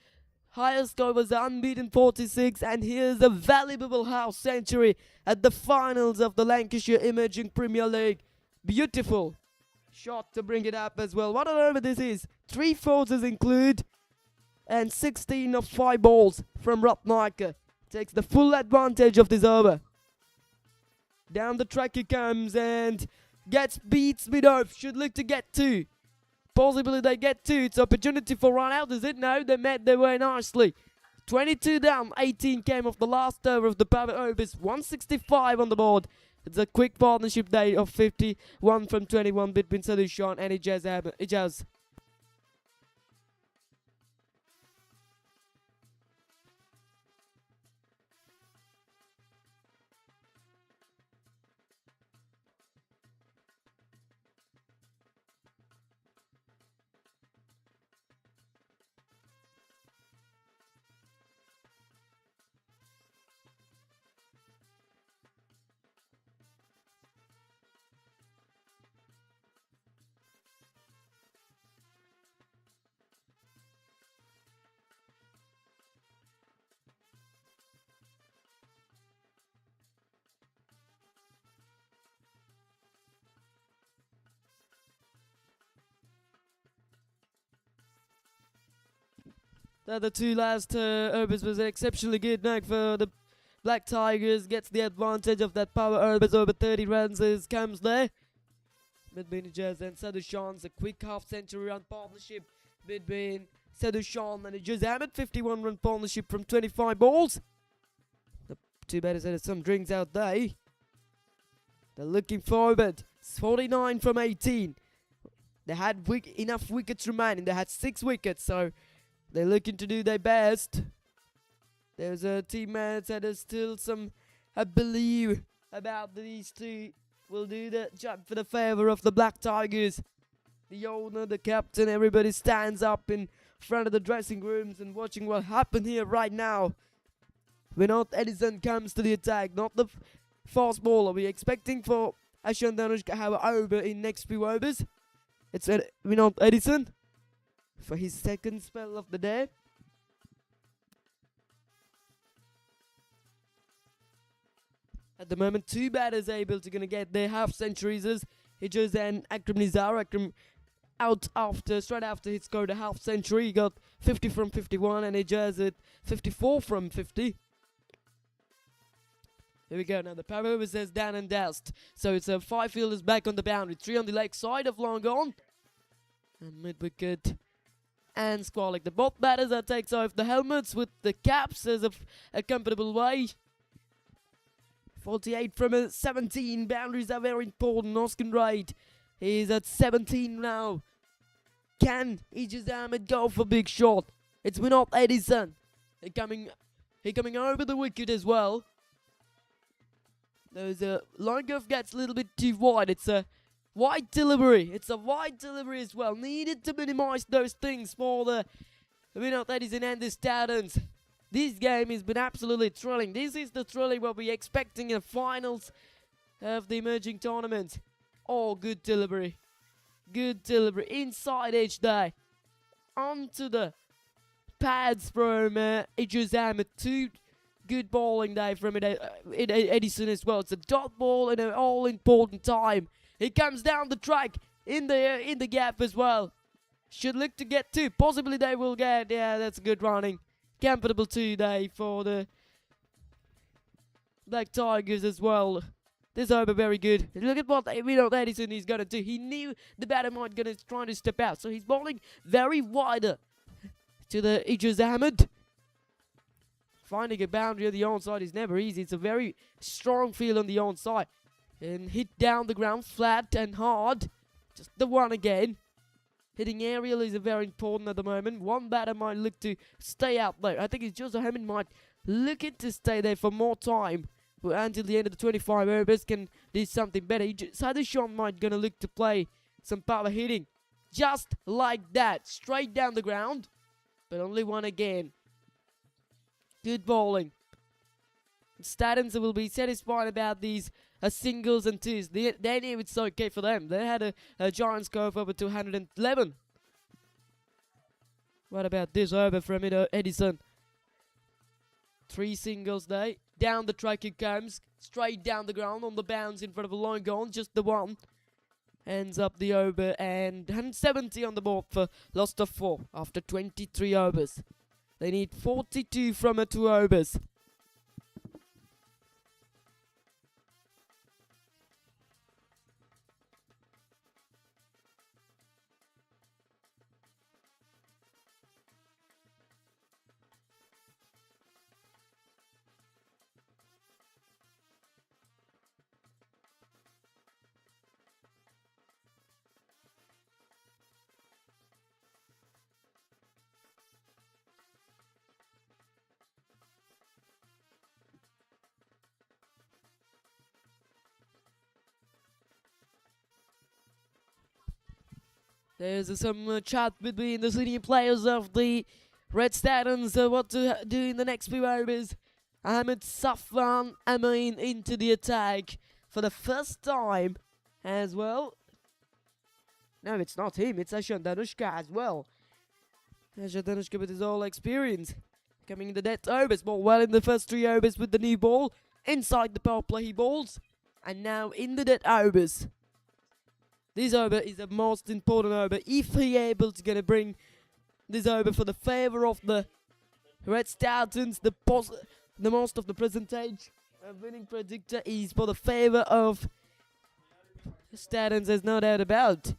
highest score was unbeaten 46, and here's a valuable half century at the finals of the Lancashire Emerging Premier League. Beautiful shot to bring it up as well. What an over this is. 3 forces include, and 16 of 5 balls from Ratnayaka. Takes the full advantage of this over. Down the track he comes and beats mid-off. Should look to get 2. Possibly they get 2. It's opportunity for run out, is it? No, they met their way nicely. 22 down, 18 came off the last over of the power overs. 165 on the board. It's a quick partnership day of 51 from 21 between Sadushan and Ijaz. The 2 last overs was an exceptionally good night for the Black Tigers. Gets the advantage of that power overs over 30 runs as comes there. Between Ijaz and Sadushan's a quick half-century run partnership between Sadushan and Ijaz Ahmed. 51 run partnership from 25 balls. The 2 batters had some drinks out there. They're looking forward. It's 49 from 18. They had enough wickets remaining. They had 6 wickets, so they're looking to do their best. There's a teammate that has still some, I believe, about these 2 will do the job for the favour of the Black Tigers. The owner, the captain, everybody stands up in front of the dressing rooms and watching what happened here right now. Vinod Edison comes to the attack, not the fast bowler. We're expecting for Ashan Danushka to have an over in next few overs. It's Vinod Edison. for his second spell of the day. At the moment, 2 batters able to gonna get their half centuries. Hijaz and Akram Nizar. Akram out straight after he scored a half century. He got 50 from 51, and Hijaz at 54 from 50. Here we go. Now the power over says down and dust. So it's 5 fielders back on the boundary. 3 on the leg side of long on. And mid wicket. And Squalick. The both batters that takes off the helmets with the caps as a comfortable way. 48 from 17. Boundaries are very important. Oscar Wright is at 17 now. Can Ijaz Ahmed go for big shot? It's Vinod Edison. He coming over the wicket as well. There's a line curve gets a little bit too wide. It's a wide delivery. It's a wide delivery as well. Needed to minimize those things for the Vinod Edison and the Stardons. This game has been absolutely thrilling. This is the thrilling what we're expecting in the finals of the emerging tournament. Oh, good delivery. Good delivery. Inside edge there. Onto the pads from Ijaz Ahmed. 2 good bowling there from Edison as well. It's a dot ball in an all-important time. He comes down the track in the gap as well. Should look to get 2. Possibly they will get. Yeah, that's good running. Comfortable 2 day for the Black Tigers as well. This over very good. Look at what Edison is going to do. He knew the batter might going to try to step out. So he's bowling very wider to the Ijaz Ahmed. Finding a boundary on the onside is never easy. It's a very strong field on the onside. And hit down the ground flat and hard. Just the one again. Hitting aerial is very important at the moment. One batter might look to stay out there. I think Ijaz Ahmed might look to stay there for more time. Until the end of the 25 overs can do something better. Sadishan might gonna look to play some power hitting. Just like that. Straight down the ground. But only one again. Good bowling. Statins will be satisfied about these singles and 2s. They knew it's okay for them. They had a giant score of over 211. What about this over from Edison? 3 singles there. Down the track he comes. Straight down the ground on the bounce in front of a long gone. Just the one. Ends up the over and 170 on the board for loss of 4 after 23 overs. They need 42 from 2 overs. There's some chat between the senior players of the Red Stallions what to do in the next few overs. Ahmed Safwan Amin into the attack for the first time as well. No, it's not him. It's Ashan Danushka as well. Ashan Danushka with his all experience. Coming in the dead overs. Ball well in the first 3 overs with the new ball. Inside the power play he bowls. And now in the dead overs. This over is the most important over. If he able to gonna bring this over for the favour of the Red Stallions, the most of the percentage winning predictor is for the favour of Stallions, there's no doubt about.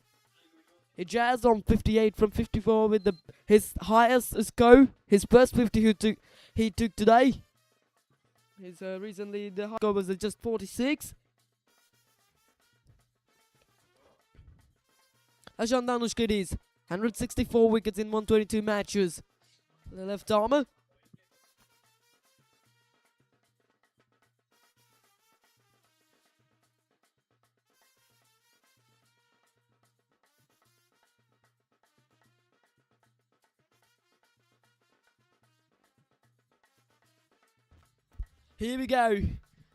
Hijaz on 58 from 54 with his highest score, his first 50 he took today. His recently the high score was just 46. Ashan Danushka is 164 wickets in 122 matches. The left armour. Here we go.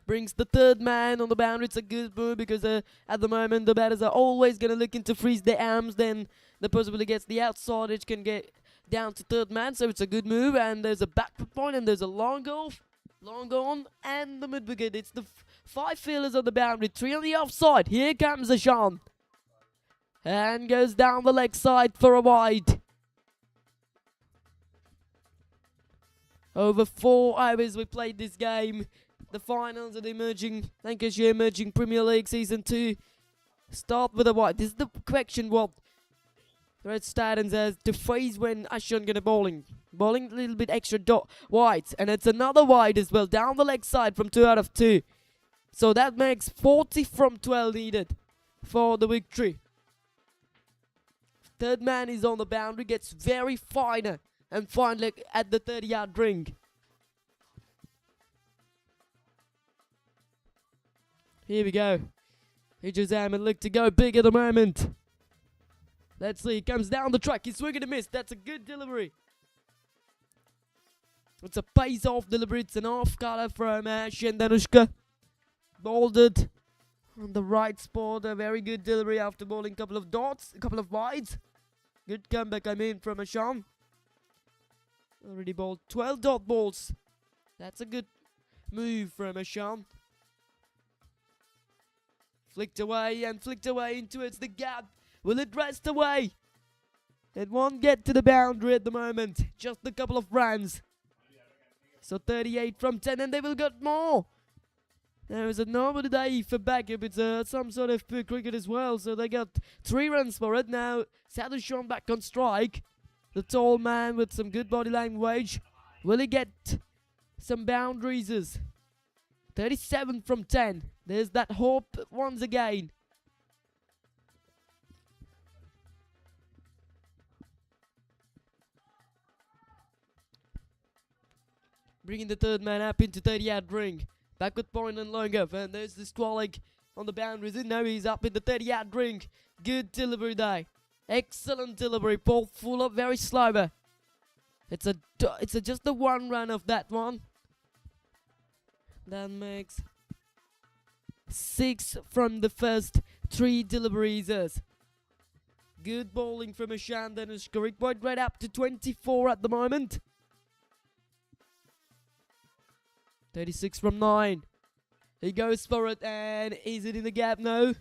brings the third man on the boundary. It's a good move because at the moment the batters are always going to look to freeze their arms. Then the possibility gets the outside, which can get down to third man. So it's a good move. And there's a back foot point and there's a long off, long on, and the mid wicket. It's the 5 fielders on the boundary, 3 on the offside. Here comes Ashan. And goes down the leg side for a wide. Over 4 hours we played this game. The finals of the Lancashire Emerging Premier League Season 2 start with a wide. This is the correction what Red Stallions has to face when Ashan gonna bowling. Bowling a little bit extra wide. And it's another wide as well. Down the leg side from 2 out of 2. So that makes 40 from 12 needed for the victory. Third man is on the boundary. Gets very finer. And finally at the 30-yard ring. Here we go. Idris Ahmed look to go big at the moment. Let's see. He comes down the track. He's swinging a miss. That's a good delivery. It's a pace-off delivery. It's an off-color from Danushka. Bowled it on the right spot. A very good delivery after bowling a couple of dots. A couple of wides. Good comeback, from Ashan. Already bowled 12 dot balls. That's a good move from Ashan. Flicked away and flicked away into the gap. Will it rest away? It won't get to the boundary at the moment. Just a couple of runs. So 38 from 10 and they will get more. There is a normal day for backup. It's some sort of cricket as well. So they got 3 runs for it. Now Sadushan back on strike. The tall man with some good body language. Will he get some boundaries? 37 from 10. There's that hope once again. Bringing the third man up into 30-yard ring. Backward point and long off. And there's the Squallig on the boundaries. And now he's up in the 30-yard ring. Good delivery there. Excellent delivery. Ball full up, very slower. It's just the 1 run of that one. That makes 6 from the first 3 deliveries. Good bowling from Ashan Danushka. It went right up to 24 at the moment. 36 from 9. He goes for it, and is it in the gap? No.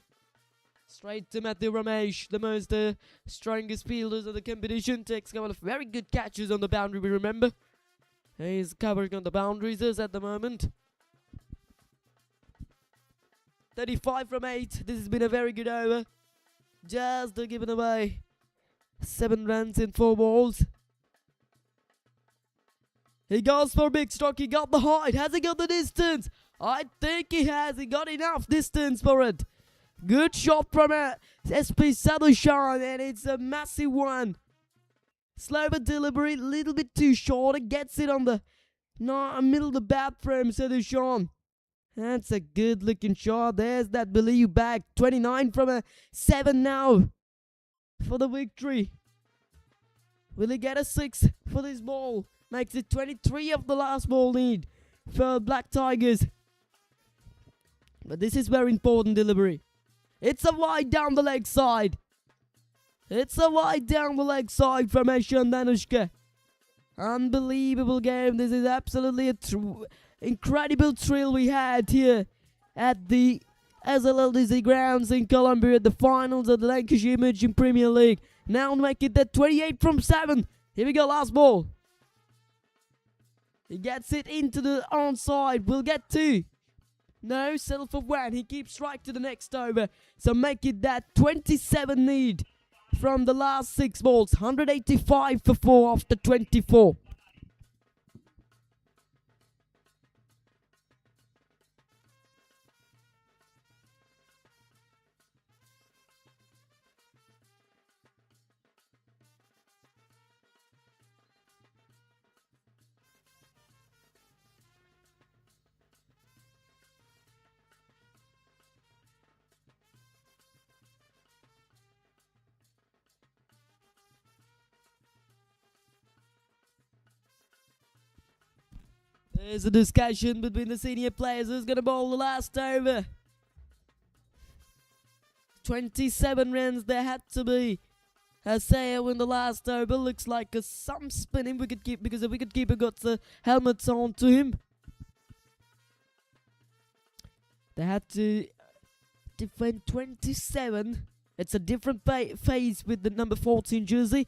Straight to Matthew Ramesh, the most strongest fielders of the competition. Takes a couple of very good catches on the boundary, we remember. He's covering on the boundaries at the moment. 35 from 8. This has been a very good over. Just giving away 7 runs in 4 balls. He goes for a big stroke. He got the height. Has he got the distance? I think he has. He got enough distance for it. Good shot from SP Sadushan, and it's a massive one. Slower delivery, little bit too short. It gets it on the middle of the bat from Sadushan. That's a good looking shot. There's that believe back. 29 from a 7 now for the victory. Will he get a 6 for this ball? Makes it 23 of the last ball lead for Black Tigers. But this is very important delivery. It's a wide down the leg side. It's a wide down the leg side from Ashan Danushka. Unbelievable game. This is absolutely a incredible thrill we had here at the SLLDC grounds in Colombo at the finals of the Lancashire Emerging Premier League. Now make it that 28 from 7. Here we go, last ball. He gets it into the onside. We'll get 2. No, settle for 1. He keeps right to the next over. So make it that 27 need from the last 6 balls. 185 for 4 after 24. There's a discussion between the senior players who's going to bowl the last over. 27 runs there had to be. Haseo in the last over. Looks like some spinning wicketkeeper because the wicketkeeper got the helmets on to him. They had to defend 27. It's a different phase with the number 14 jersey.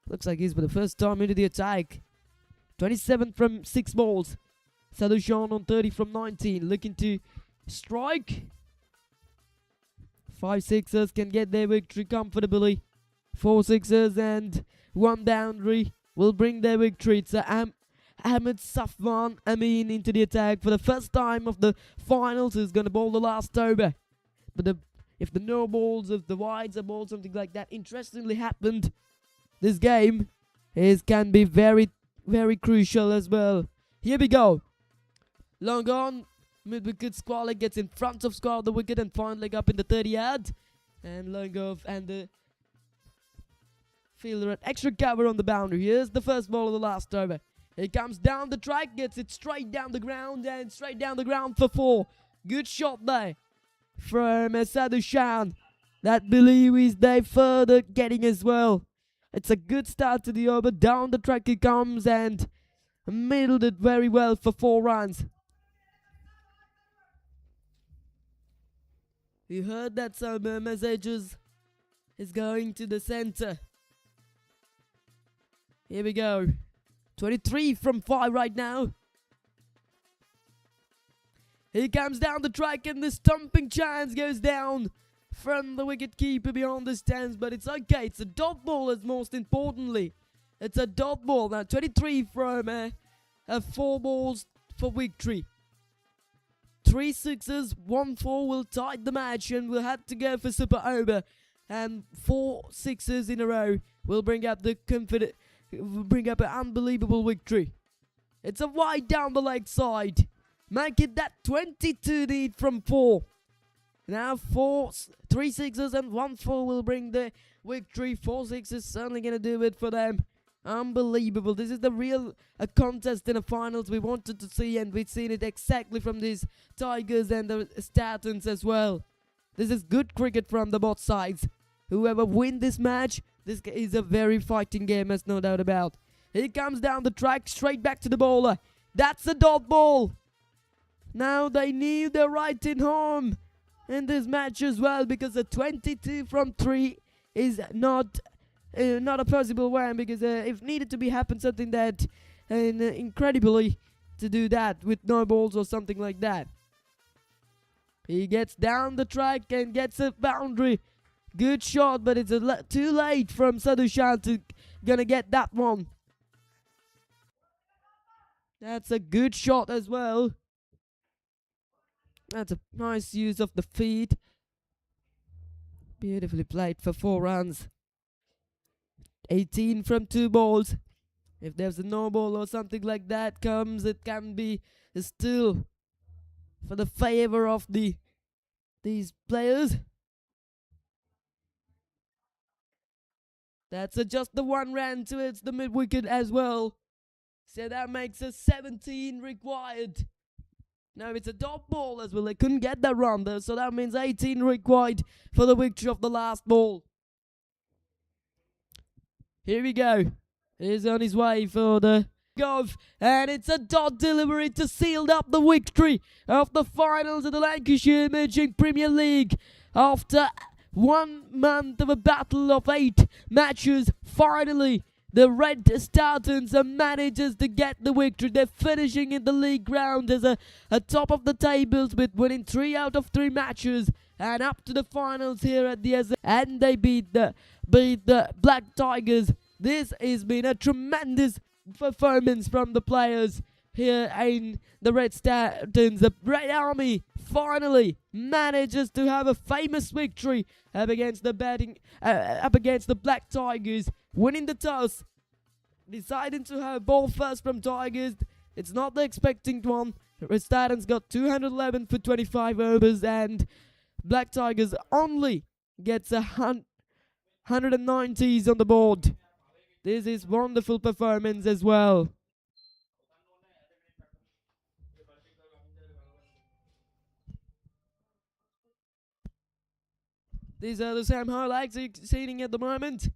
Looks like he's for the first time into the attack. 27 from 6 balls. Sadushan on 30 from 19. Looking to strike. 5 sixers can get their victory comfortably. 4 sixers and 1 boundary will bring their victory. It's Ahmed Safwan Amin into the attack for the first time of the finals. He's going to bowl the last over. But if the no balls, if the wides are balls, something like that interestingly happened, this game can be very, very crucial as well. Here we go. Long on. Mid-wicket Squall gets in front of Squall the wicket and fine leg up in the 30-yard. And long off and the fielder at extra cover on the boundary. Here's the first ball of the last over. He comes down the track, gets it straight down the ground and straight down the ground for 4. Good shot there from Sadushan. That believe is they further getting as well. It's a good start to the over. Down the track he comes and middled it very well for 4 runs. We heard that some messages is going to the center. Here we go. 23 from 5 right now. He comes down the track and the stumping chance goes down from the wicketkeeper beyond the stands. But it's okay. It's a dot ball as most importantly. It's a dot ball. Now 23 from 4 balls for victory. 3 sixes, 1 4 will tie the match and we'll have to go for super over. And 4 sixes in a row will bring up an unbelievable victory. It's a wide down the leg side. Make it that 22 lead from 4. Now 3 sixes and 1 4 will bring the victory. 4 sixes certainly going to do it for them. Unbelievable. This is the real contest in the finals we wanted to see, and we've seen it exactly from these Tigers and the Statons as well. This is good cricket from the both sides. Whoever win this match, this is a very fighting game, there's no doubt about. He comes down the track, straight back to the bowler. That's a dot ball. Now they need the right in home in this match as well, because a 22 from 3 is not a possible one, because if needed to be happen something that incredibly to do that with no balls or something like that. He gets down the track and gets a boundary. Good shot, but it's too late from Sadushan to gonna get that one. That's a good shot as well. That's a nice use of the feet. Beautifully played for 4 runs. 18 from 2 balls. If there's a no ball or something like that comes, it can be still for the favor of these players. That's just the 1 run towards the mid wicket as well. So that makes a 17 required. Now it's a dot ball as well. They couldn't get that run though, so that means 18 required for the victory of the last ball. Here we go. He's on his way for the golf. And it's a dot delivery to seal up the victory of the finals of the Lancashire Emerging Premier League. After 1 month of a battle of 8 matches, finally the Red Statons manages to get the victory. They're finishing in the league round as a top of the tables with winning 3 out of 3 matches and up to the finals here at the and they beat the Black Tigers. This has been a tremendous performance from the players here in the Red Statons. The Red Army finally manages to have a famous victory up against the Black Tigers, winning the toss, deciding to have ball first from Tigers. It's not the expecting one. Red Statons got 211 for 25 overs and Black Tigers only gets 190s on the board. This is wonderful performance as well. These are the same highlights exceeding at the moment.